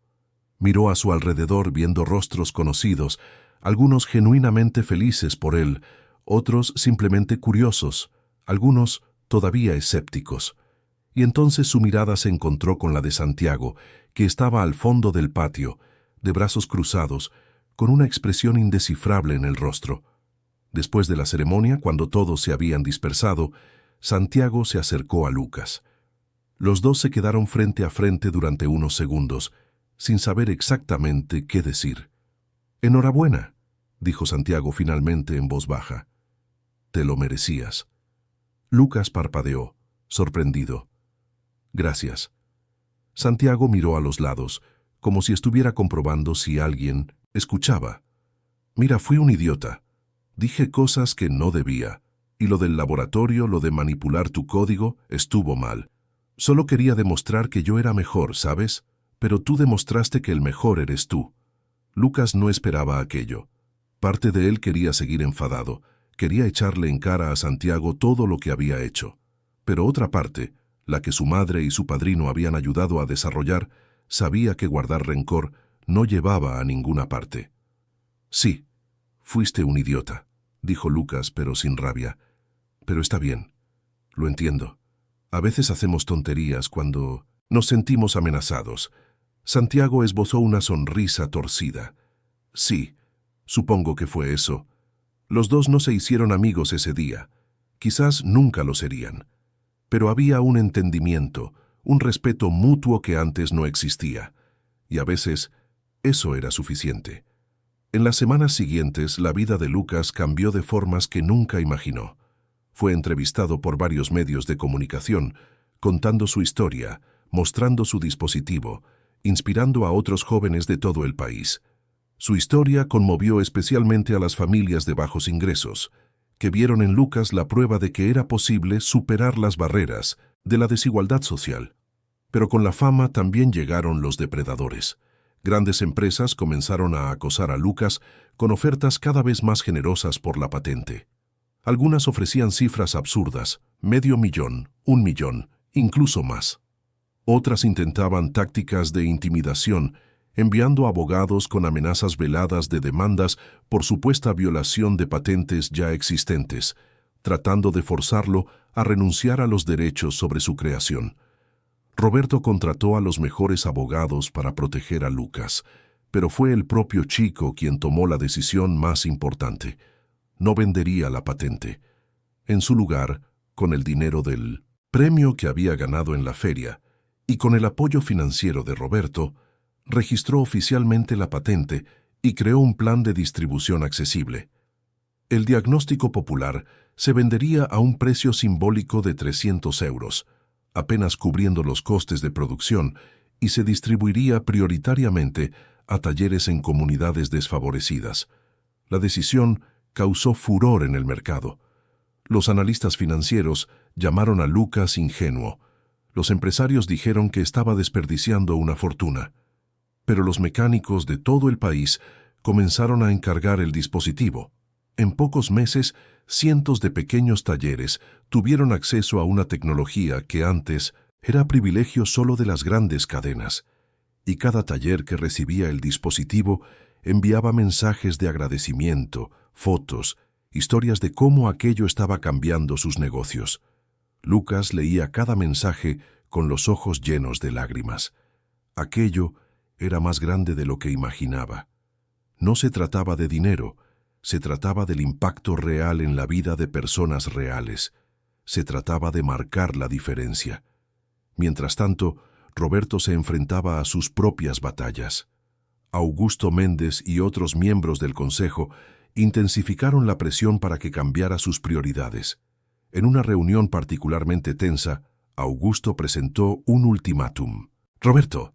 Miró a su alrededor viendo rostros conocidos, algunos genuinamente felices por él, otros simplemente curiosos, algunos todavía escépticos. Y entonces su mirada se encontró con la de Santiago, que estaba al fondo del patio, de brazos cruzados, con una expresión indescifrable en el rostro. Después de la ceremonia, cuando todos se habían dispersado, Santiago se acercó a Lucas. Los dos se quedaron frente a frente durante unos segundos, sin saber exactamente qué decir. «Enhorabuena», dijo Santiago finalmente en voz baja. «Te lo merecías». Lucas parpadeó, sorprendido. «Gracias». Santiago miró a los lados, como si estuviera comprobando si alguien escuchaba. «Mira, fui un idiota. Dije cosas que no debía. Y lo del laboratorio, lo de manipular tu código, estuvo mal. Solo quería demostrar que yo era mejor, ¿sabes? Pero tú demostraste que el mejor eres tú». Lucas no esperaba aquello. Parte de él quería seguir enfadado, quería echarle en cara a Santiago todo lo que había hecho. Pero otra parte, la que su madre y su padrino habían ayudado a desarrollar, sabía que guardar rencor no llevaba a ninguna parte. «Sí, fuiste un idiota», dijo Lucas, pero sin rabia. «Pero está bien. Lo entiendo. A veces hacemos tonterías cuando nos sentimos amenazados». Santiago esbozó una sonrisa torcida. «Sí, supongo que fue eso. Los dos no se hicieron amigos ese día. Quizás nunca lo serían. Pero había un entendimiento, un respeto mutuo que antes no existía. Y a veces eso era suficiente». En las semanas siguientes, la vida de Lucas cambió de formas que nunca imaginó. Fue entrevistado por varios medios de comunicación, contando su historia, mostrando su dispositivo, inspirando a otros jóvenes de todo el país. Su historia conmovió especialmente a las familias de bajos ingresos, que vieron en Lucas la prueba de que era posible superar las barreras de la desigualdad social. Pero con la fama también llegaron los depredadores. Grandes empresas comenzaron a acosar a Lucas con ofertas cada vez más generosas por la patente. Algunas ofrecían cifras absurdas, $500,000, $1,000,000, incluso más. Otras intentaban tácticas de intimidación, enviando abogados con amenazas veladas de demandas por supuesta violación de patentes ya existentes, tratando de forzarlo a renunciar a los derechos sobre su creación. Roberto contrató a los mejores abogados para proteger a Lucas, pero fue el propio chico quien tomó la decisión más importante. No vendería la patente. En su lugar, con el dinero del premio que había ganado en la feria y con el apoyo financiero de Roberto, registró oficialmente la patente y creó un plan de distribución accesible. El diagnóstico popular se vendería a un precio simbólico de 300 euros, apenas cubriendo los costes de producción, y se distribuiría prioritariamente a talleres en comunidades desfavorecidas. La decisión causó furor en el mercado. Los analistas financieros llamaron a Lucas ingenuo. Los empresarios dijeron que estaba desperdiciando una fortuna. Pero los mecánicos de todo el país comenzaron a encargar el dispositivo. En pocos meses, cientos de pequeños talleres tuvieron acceso a una tecnología que antes era privilegio solo de las grandes cadenas. Y cada taller que recibía el dispositivo enviaba mensajes de agradecimiento, fotos, historias de cómo aquello estaba cambiando sus negocios. Lucas leía cada mensaje con los ojos llenos de lágrimas. Aquello era más grande de lo que imaginaba. No se trataba de dinero, se trataba del impacto real en la vida de personas reales. Se trataba de marcar la diferencia. Mientras tanto, Roberto se enfrentaba a sus propias batallas. Augusto Méndez y otros miembros del consejo intensificaron la presión para que cambiara sus prioridades. En una reunión particularmente tensa, Augusto presentó un ultimátum. Roberto,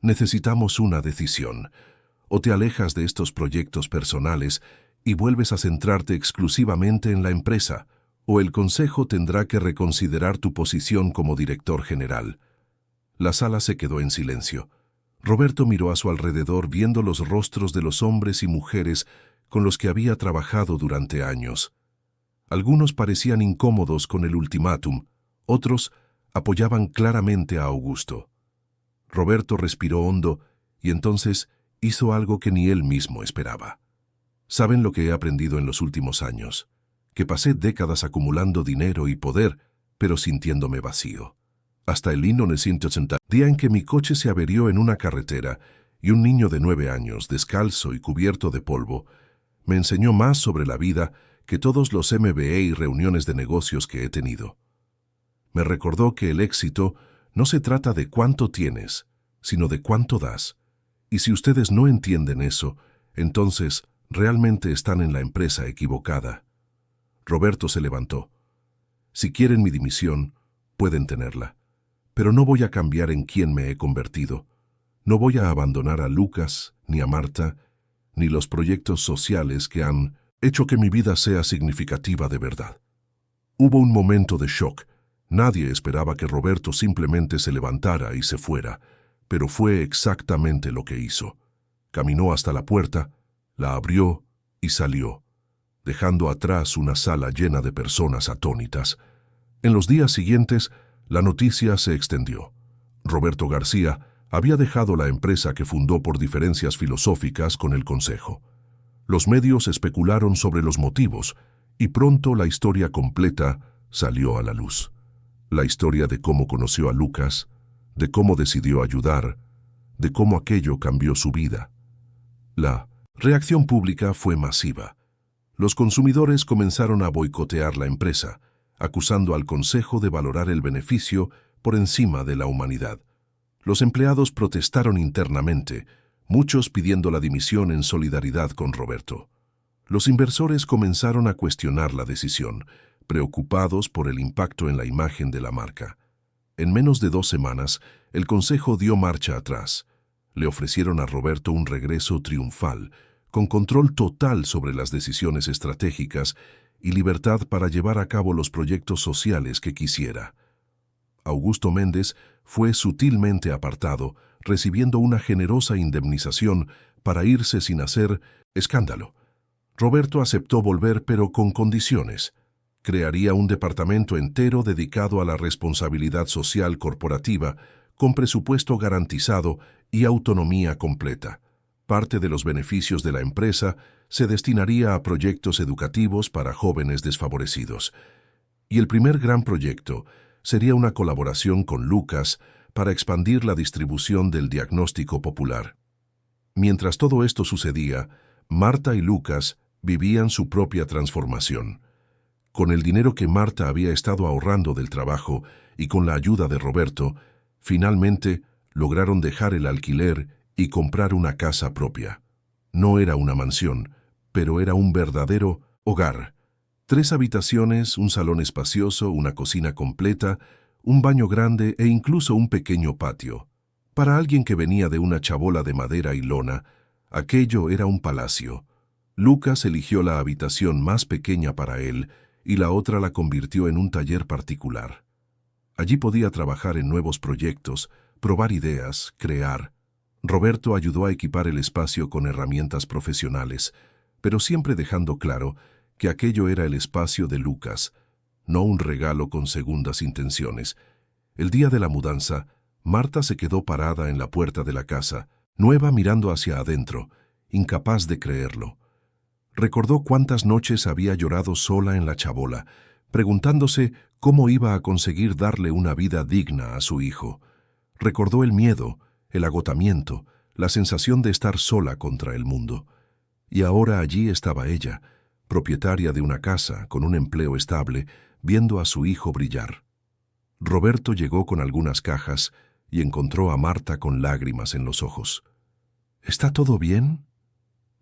necesitamos una decisión. O te alejas de estos proyectos personales y vuelves a centrarte exclusivamente en la empresa, o el consejo tendrá que reconsiderar tu posición como director general. La sala se quedó en silencio. Roberto miró a su alrededor viendo los rostros de los hombres y mujeres con los que había trabajado durante años. Algunos parecían incómodos con el ultimátum, otros apoyaban claramente a Augusto. Roberto respiró hondo y entonces hizo algo que ni él mismo esperaba. ¿Saben lo que he aprendido en los últimos años? Que pasé décadas acumulando dinero y poder, pero sintiéndome vacío. Hasta el 1980, día en que mi coche se averió en una carretera y un niño de 9 años, descalzo y cubierto de polvo, me enseñó más sobre la vida que todos los MBA y reuniones de negocios que he tenido. Me recordó que el éxito no se trata de cuánto tienes, sino de cuánto das. Y si ustedes no entienden eso, entonces realmente están en la empresa equivocada. Roberto se levantó. Si quieren mi dimisión, pueden tenerla. Pero no voy a cambiar en quién me he convertido. No voy a abandonar a Lucas, ni a Marta, ni los proyectos sociales que han hecho que mi vida sea significativa de verdad. Hubo un momento de shock. Nadie esperaba que Roberto simplemente se levantara y se fuera, pero fue exactamente lo que hizo. Caminó hasta la puerta, la abrió y salió, dejando atrás una sala llena de personas atónitas. En los días siguientes, la noticia se extendió. Roberto García había dejado la empresa que fundó por diferencias filosóficas con el consejo. Los medios especularon sobre los motivos y pronto la historia completa salió a la luz. La historia de cómo conoció a Lucas, de cómo decidió ayudar, de cómo aquello cambió su vida. La reacción pública fue masiva. Los consumidores comenzaron a boicotear la empresa, acusando al consejo de valorar el beneficio por encima de la humanidad. Los empleados protestaron internamente, muchos pidiendo la dimisión en solidaridad con Roberto. Los inversores comenzaron a cuestionar la decisión, preocupados por el impacto en la imagen de la marca. En menos de 2 semanas, el consejo dio marcha atrás. Le ofrecieron a Roberto un regreso triunfal, con control total sobre las decisiones estratégicas y libertad para llevar a cabo los proyectos sociales que quisiera. Augusto Méndez fue sutilmente apartado, recibiendo una generosa indemnización para irse sin hacer escándalo. Roberto aceptó volver, pero con condiciones. Crearía un departamento entero dedicado a la responsabilidad social corporativa, con presupuesto garantizado y autonomía completa. Parte de los beneficios de la empresa se destinaría a proyectos educativos para jóvenes desfavorecidos. Y el primer gran proyecto sería una colaboración con Lucas para expandir la distribución del diagnóstico popular. Mientras todo esto sucedía, Marta y Lucas vivían su propia transformación. Con el dinero que Marta había estado ahorrando del trabajo y con la ayuda de Roberto, finalmente lograron dejar el alquiler y comprar una casa propia. No era una mansión, pero era un verdadero hogar. 3 habitaciones, un salón espacioso, una cocina completa, un baño grande e incluso un pequeño patio. Para alguien que venía de una chabola de madera y lona, aquello era un palacio. Lucas eligió la habitación más pequeña para él y la otra la convirtió en un taller particular. Allí podía trabajar en nuevos proyectos, probar ideas, crear. Roberto ayudó a equipar el espacio con herramientas profesionales, pero siempre dejando claro que aquello era el espacio de Lucas, no un regalo con segundas intenciones. El día de la mudanza, Marta se quedó parada en la puerta de la casa, nueva, mirando hacia adentro, incapaz de creerlo. Recordó cuántas noches había llorado sola en la chabola, preguntándose cómo iba a conseguir darle una vida digna a su hijo. Recordó el miedo, el agotamiento, la sensación de estar sola contra el mundo. Y ahora allí estaba ella, propietaria de una casa, con un empleo estable, viendo a su hijo brillar. Roberto llegó con algunas cajas y encontró a Marta con lágrimas en los ojos. ¿Está todo bien?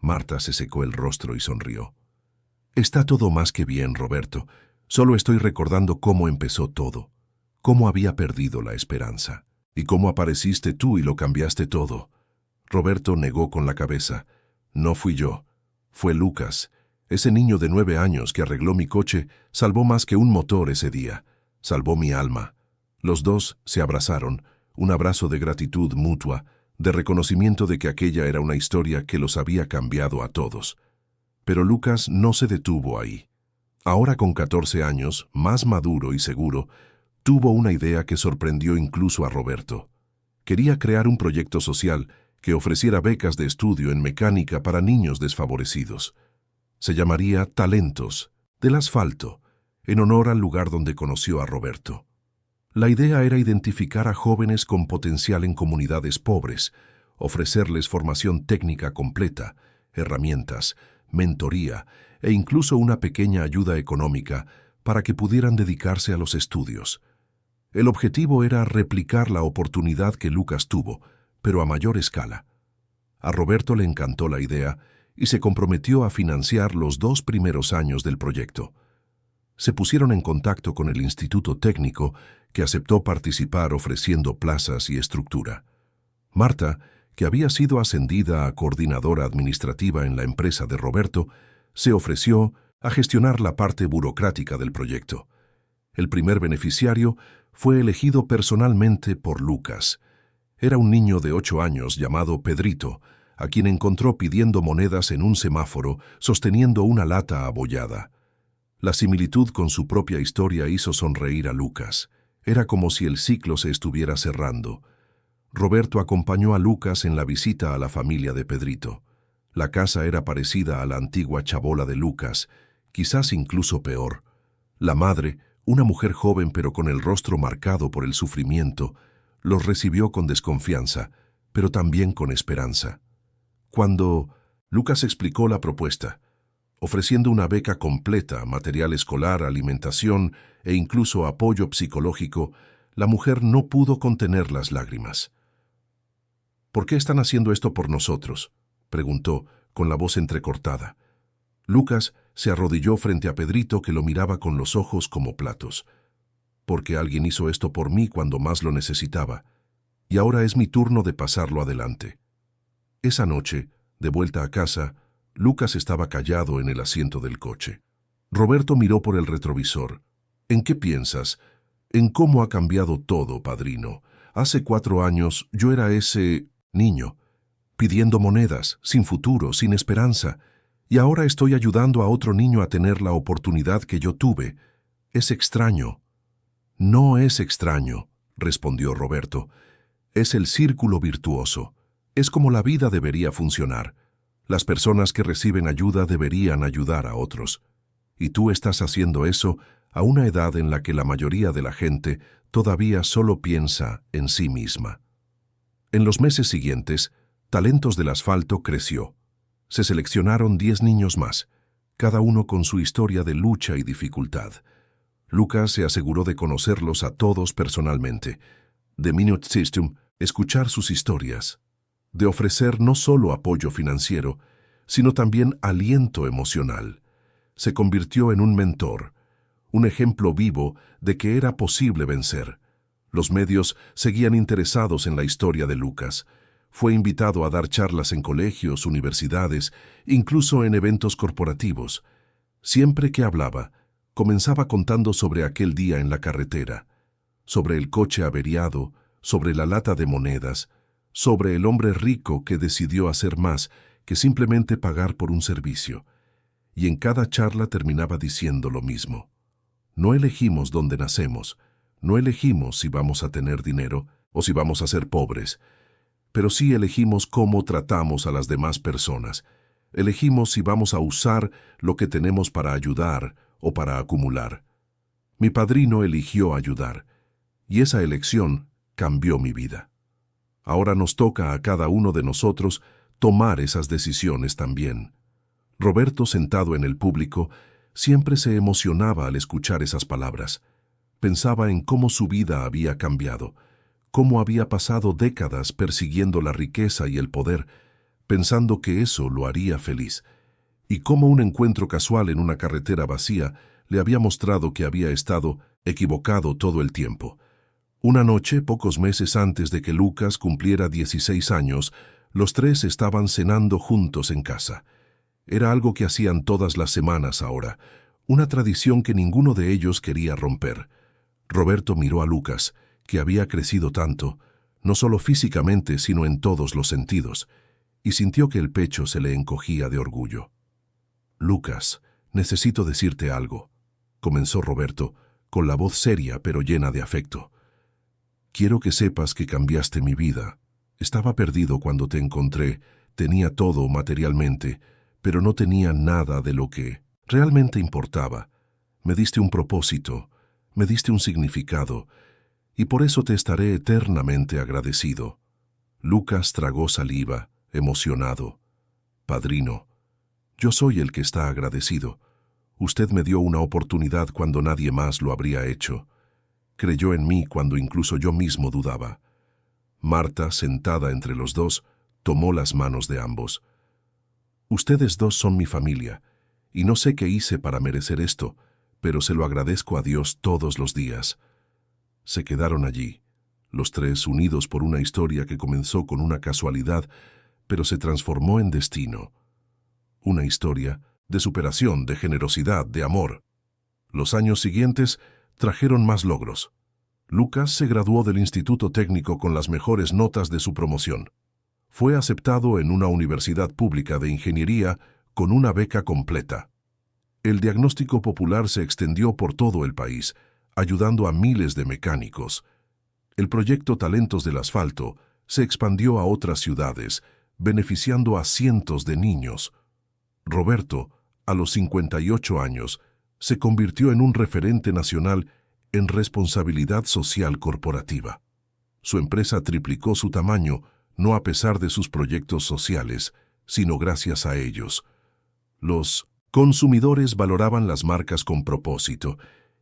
Marta se secó el rostro y sonrió. Está todo más que bien, Roberto. Solo estoy recordando cómo empezó todo, cómo había perdido la esperanza, y cómo apareciste tú y lo cambiaste todo. Roberto negó con la cabeza. No fui yo, fue Lucas. Ese niño de 9 años que arregló mi coche salvó más que un motor ese día. Salvó mi alma. Los dos se abrazaron, un abrazo de gratitud mutua, de reconocimiento de que aquella era una historia que los había cambiado a todos. Pero Lucas no se detuvo ahí. Ahora con 14 años, más maduro y seguro, tuvo una idea que sorprendió incluso a Roberto. Quería crear un proyecto social que ofreciera becas de estudio en mecánica para niños desfavorecidos. Se llamaría Talentos, del Asfalto, en honor al lugar donde conoció a Roberto. La idea era identificar a jóvenes con potencial en comunidades pobres, ofrecerles formación técnica completa, herramientas, mentoría e incluso una pequeña ayuda económica para que pudieran dedicarse a los estudios. El objetivo era replicar la oportunidad que Lucas tuvo, pero a mayor escala. A Roberto le encantó la idea y se comprometió a financiar los 2 primeros años del proyecto. Se pusieron en contacto con el Instituto Técnico, que aceptó participar ofreciendo plazas y estructura. Marta, que había sido ascendida a coordinadora administrativa en la empresa de Roberto, se ofreció a gestionar la parte burocrática del proyecto. El primer beneficiario fue elegido personalmente por Lucas. Era un niño de 8 años llamado Pedrito, a quien encontró pidiendo monedas en un semáforo, sosteniendo una lata abollada. La similitud con su propia historia hizo sonreír a Lucas. Era como si el ciclo se estuviera cerrando. Roberto acompañó a Lucas en la visita a la familia de Pedrito. La casa era parecida a la antigua chabola de Lucas, quizás incluso peor. La madre, una mujer joven pero con el rostro marcado por el sufrimiento, los recibió con desconfianza, pero también con esperanza. Cuando Lucas explicó la propuesta, ofreciendo una beca completa, material escolar, alimentación e incluso apoyo psicológico, la mujer no pudo contener las lágrimas. ¿Por qué están haciendo esto por nosotros?, preguntó, con la voz entrecortada. Lucas se arrodilló frente a Pedrito, que lo miraba con los ojos como platos. Porque alguien hizo esto por mí cuando más lo necesitaba, y ahora es mi turno de pasarlo adelante. Esa noche, de vuelta a casa, Lucas estaba callado en el asiento del coche. Roberto miró por el retrovisor. ¿En qué piensas? ¿En cómo ha cambiado todo, padrino? Hace 4 años yo era ese niño, pidiendo monedas, sin futuro, sin esperanza, y ahora estoy ayudando a otro niño a tener la oportunidad que yo tuve. Es extraño. No es extraño, respondió Roberto. Es el círculo virtuoso. Es como la vida debería funcionar. Las personas que reciben ayuda deberían ayudar a otros. Y tú estás haciendo eso a una edad en la que la mayoría de la gente todavía solo piensa en sí misma. En los meses siguientes, Talentos del Asfalto creció. Se seleccionaron 10 niños más, cada uno con su historia de lucha y dificultad. Lucas se aseguró de conocerlos a todos personalmente, de Minute System, escuchar sus historias, de ofrecer no solo apoyo financiero, sino también aliento emocional. Se convirtió en un mentor, un ejemplo vivo de que era posible vencer. Los medios seguían interesados en la historia de Lucas. Fue invitado a dar charlas en colegios, universidades, incluso en eventos corporativos. Siempre que hablaba, Comenzaba contando sobre aquel día en la carretera, sobre el coche averiado, sobre la lata de monedas, sobre el hombre rico que decidió hacer más que simplemente pagar por un servicio. Y en cada charla terminaba diciendo lo mismo. No elegimos dónde nacemos, no elegimos si vamos a tener dinero o si vamos a ser pobres, pero sí elegimos cómo tratamos a las demás personas. Elegimos si vamos a usar lo que tenemos para ayudar o para acumular. Mi padrino eligió ayudar, y esa elección cambió mi vida. Ahora nos toca a cada uno de nosotros tomar esas decisiones también. Roberto, sentado en el público, siempre se emocionaba al escuchar esas palabras. Pensaba en cómo su vida había cambiado, cómo había pasado décadas persiguiendo la riqueza y el poder, pensando que eso lo haría feliz, y cómo un encuentro casual en una carretera vacía le había mostrado que había estado equivocado todo el tiempo. Una noche, pocos meses antes de que Lucas cumpliera 16 años, los tres estaban cenando juntos en casa. Era algo que hacían todas las semanas ahora, una tradición que ninguno de ellos quería romper. Roberto miró a Lucas, que había crecido tanto, no solo físicamente, sino en todos los sentidos, y sintió que el pecho se le encogía de orgullo. «Lucas, necesito decirte algo», comenzó Roberto, con la voz seria pero llena de afecto. «Quiero que sepas que cambiaste mi vida. Estaba perdido cuando te encontré, tenía todo materialmente, pero no tenía nada de lo que realmente importaba. Me diste un propósito, me diste un significado, y por eso te estaré eternamente agradecido». Lucas tragó saliva, emocionado. «Padrino, yo soy el que está agradecido. Usted me dio una oportunidad cuando nadie más lo habría hecho. Creyó en mí cuando incluso yo mismo dudaba». Marta, sentada entre los dos, tomó las manos de ambos. «Ustedes dos son mi familia, y no sé qué hice para merecer esto, pero se lo agradezco a Dios todos los días». Se quedaron allí, los tres unidos por una historia que comenzó con una casualidad, pero se transformó en destino. Una historia de superación, de generosidad, de amor. Los años siguientes trajeron más logros. Lucas se graduó del Instituto Técnico con las mejores notas de su promoción. Fue aceptado en una universidad pública de ingeniería con una beca completa. El diagnóstico popular se extendió por todo el país, ayudando a miles de mecánicos. El proyecto Talentos del Asfalto se expandió a otras ciudades, beneficiando a cientos de niños. Roberto, a los 58 años, se convirtió en un referente nacional en responsabilidad social corporativa. Su empresa triplicó su tamaño, no a pesar de sus proyectos sociales, sino gracias a ellos. Los consumidores valoraban las marcas con propósito,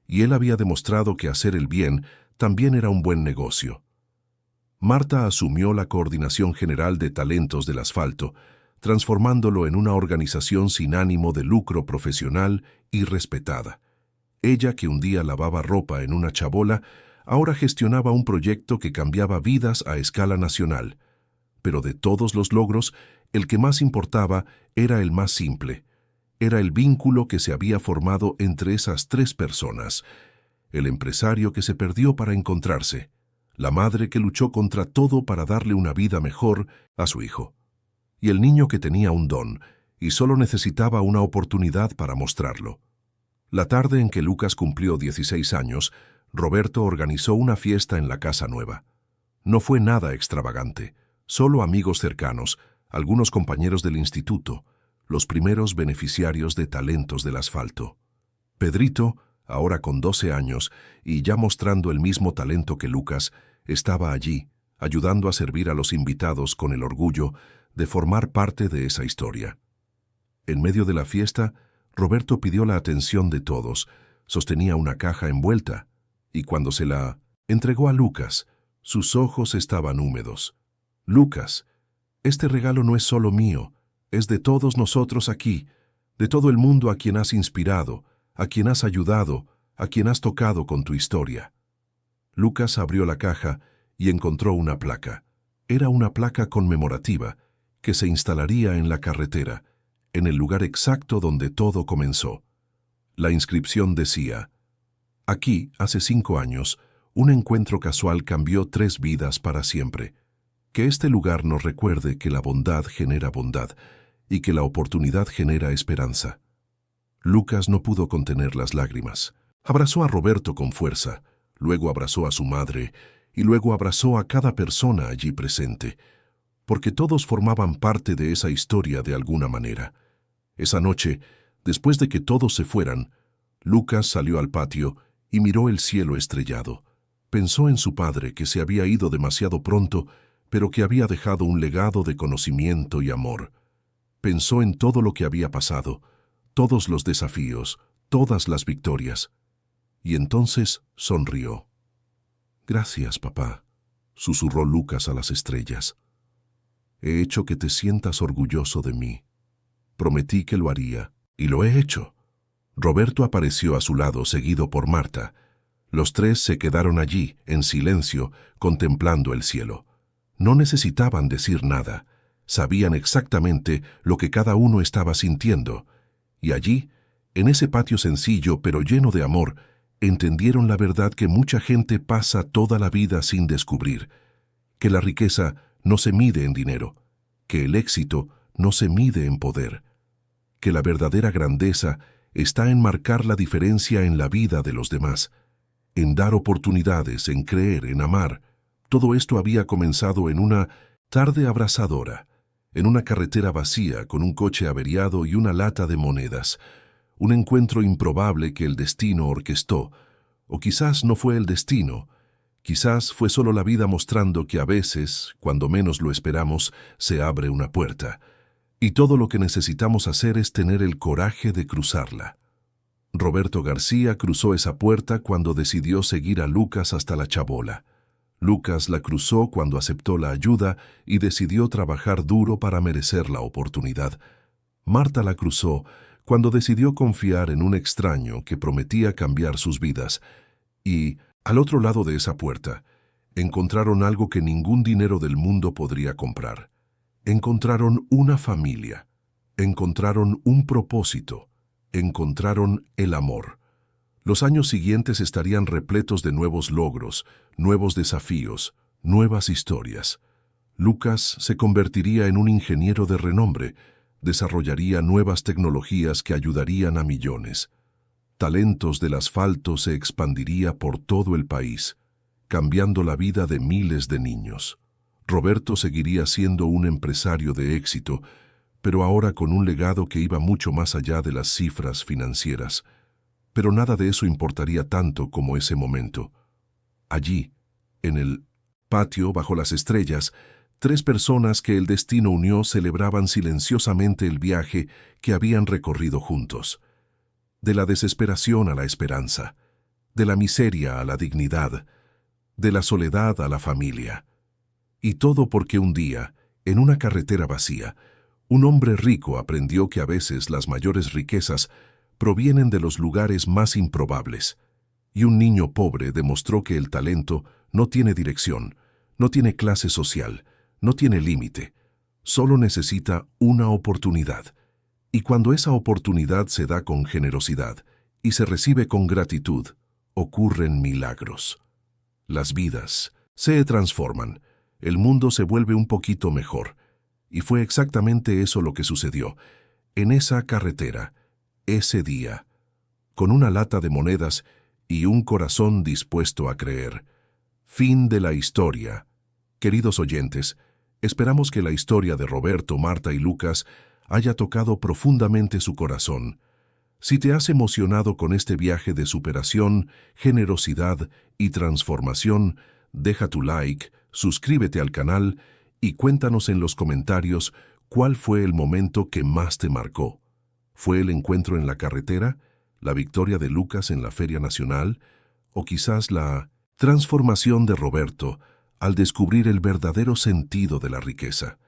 y él había demostrado que hacer el bien también era un buen negocio. Marta asumió la coordinación general de Talentos del Asfalto, transformándolo en una organización sin ánimo de lucro profesional y respetada. Ella, que un día lavaba ropa en una chabola, ahora gestionaba un proyecto que cambiaba vidas a escala nacional. Pero de todos los logros, el que más importaba era el más simple. Era el vínculo que se había formado entre esas tres personas. El empresario que se perdió para encontrarse, la madre que luchó contra todo para darle una vida mejor a su hijo, y el niño que tenía un don y solo necesitaba una oportunidad para mostrarlo. La tarde en que Lucas cumplió 16 años, Roberto organizó una fiesta en la casa nueva. No fue nada extravagante, solo amigos cercanos, algunos compañeros del instituto, los primeros beneficiarios de Talentos del Asfalto. Pedrito, ahora con 12 años y ya mostrando el mismo talento que Lucas, estaba allí, ayudando a servir a los invitados con el orgullo de formar parte de esa historia. En medio de la fiesta, Roberto pidió la atención de todos, sostenía una caja envuelta, y cuando se la entregó a Lucas, sus ojos estaban húmedos. «Lucas, este regalo no es solo mío, es de todos nosotros aquí, de todo el mundo a quien has inspirado, a quien has ayudado, a quien has tocado con tu historia». Lucas abrió la caja y encontró una placa. Era una placa conmemorativa que se instalaría en la carretera, en el lugar exacto donde todo comenzó. La inscripción decía: aquí, hace 5 años, un encuentro casual cambió 3 vidas para siempre. Que este lugar nos recuerde que la bondad genera bondad y que la oportunidad genera esperanza. Lucas no pudo contener las lágrimas. Abrazó a Roberto con fuerza, luego abrazó a su madre y luego abrazó a cada persona allí presente, porque todos formaban parte de esa historia de alguna manera. Esa noche, después de que todos se fueran, Lucas salió al patio y miró el cielo estrellado. Pensó en su padre, que se había ido demasiado pronto, pero que había dejado un legado de conocimiento y amor. Pensó en todo lo que había pasado, todos los desafíos, todas las victorias. Y entonces sonrió. «Gracias, papá», susurró Lucas a las estrellas. «He hecho que te sientas orgulloso de mí. Prometí que lo haría, y lo he hecho». Roberto apareció a su lado, seguido por Marta. Los 3 se quedaron allí, en silencio, contemplando el cielo. No necesitaban decir nada. Sabían exactamente lo que cada uno estaba sintiendo. Y allí, en ese patio sencillo pero lleno de amor, entendieron la verdad que mucha gente pasa toda la vida sin descubrir: que la riqueza no se mide en dinero, que el éxito no se mide en poder, que la verdadera grandeza está en marcar la diferencia en la vida de los demás, en dar oportunidades, en creer, en amar. Todo esto había comenzado en una tarde abrasadora, en una carretera vacía con un coche averiado y una lata de monedas. Un encuentro improbable que el destino orquestó. O quizás no fue el destino. Quizás fue solo la vida mostrando que a veces, cuando menos lo esperamos, se abre una puerta. Y todo lo que necesitamos hacer es tener el coraje de cruzarla. Roberto García cruzó esa puerta cuando decidió seguir a Lucas hasta la chabola. Lucas la cruzó cuando aceptó la ayuda y decidió trabajar duro para merecer la oportunidad. Marta la cruzó cuando decidió confiar en un extraño que prometía cambiar sus vidas. Y, al otro lado de esa puerta, encontraron algo que ningún dinero del mundo podría comprar. Encontraron una familia, encontraron un propósito, encontraron el amor. Los años siguientes estarían repletos de nuevos logros, nuevos desafíos, nuevas historias. Lucas se convertiría en un ingeniero de renombre, desarrollaría nuevas tecnologías que ayudarían a millones. Talentos del asfalto se expandiría por todo el país, cambiando la vida de miles de niños. Roberto seguiría siendo un empresario de éxito, pero ahora con un legado que iba mucho más allá de las cifras financieras. Pero nada de eso importaría tanto como ese momento. Allí, en el patio bajo las estrellas, 3 personas que el destino unió celebraban silenciosamente el viaje que habían recorrido juntos. De la desesperación a la esperanza, de la miseria a la dignidad, de la soledad a la familia. Y todo porque un día, en una carretera vacía, un hombre rico aprendió que a veces las mayores riquezas provienen de los lugares más improbables. Y un niño pobre demostró que el talento no tiene dirección, no tiene clase social, no tiene límite, solo necesita una oportunidad. Y cuando esa oportunidad se da con generosidad y se recibe con gratitud, ocurren milagros. Las vidas se transforman, el mundo se vuelve un poquito mejor. Y fue exactamente eso lo que sucedió, en esa carretera, ese día, con una lata de monedas y un corazón dispuesto a creer. Fin de la historia. Queridos oyentes, esperamos que la historia de Roberto, Marta y Lucas haya tocado profundamente su corazón. Si te has emocionado con este viaje de superación, generosidad y transformación, deja tu like, suscríbete al canal y cuéntanos en los comentarios cuál fue el momento que más te marcó. ¿Fue el encuentro en la carretera, la victoria de Lucas en la Feria Nacional, o quizás la transformación de Roberto al descubrir el verdadero sentido de la riqueza?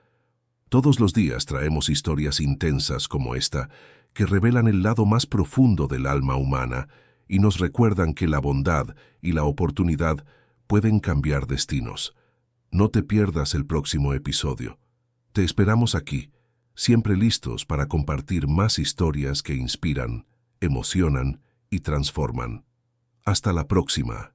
Todos los días traemos historias intensas como esta, que revelan el lado más profundo del alma humana y nos recuerdan que la bondad y la oportunidad pueden cambiar destinos. No te pierdas el próximo episodio. Te esperamos aquí, siempre listos para compartir más historias que inspiran emocionan y transforman. Hasta la próxima.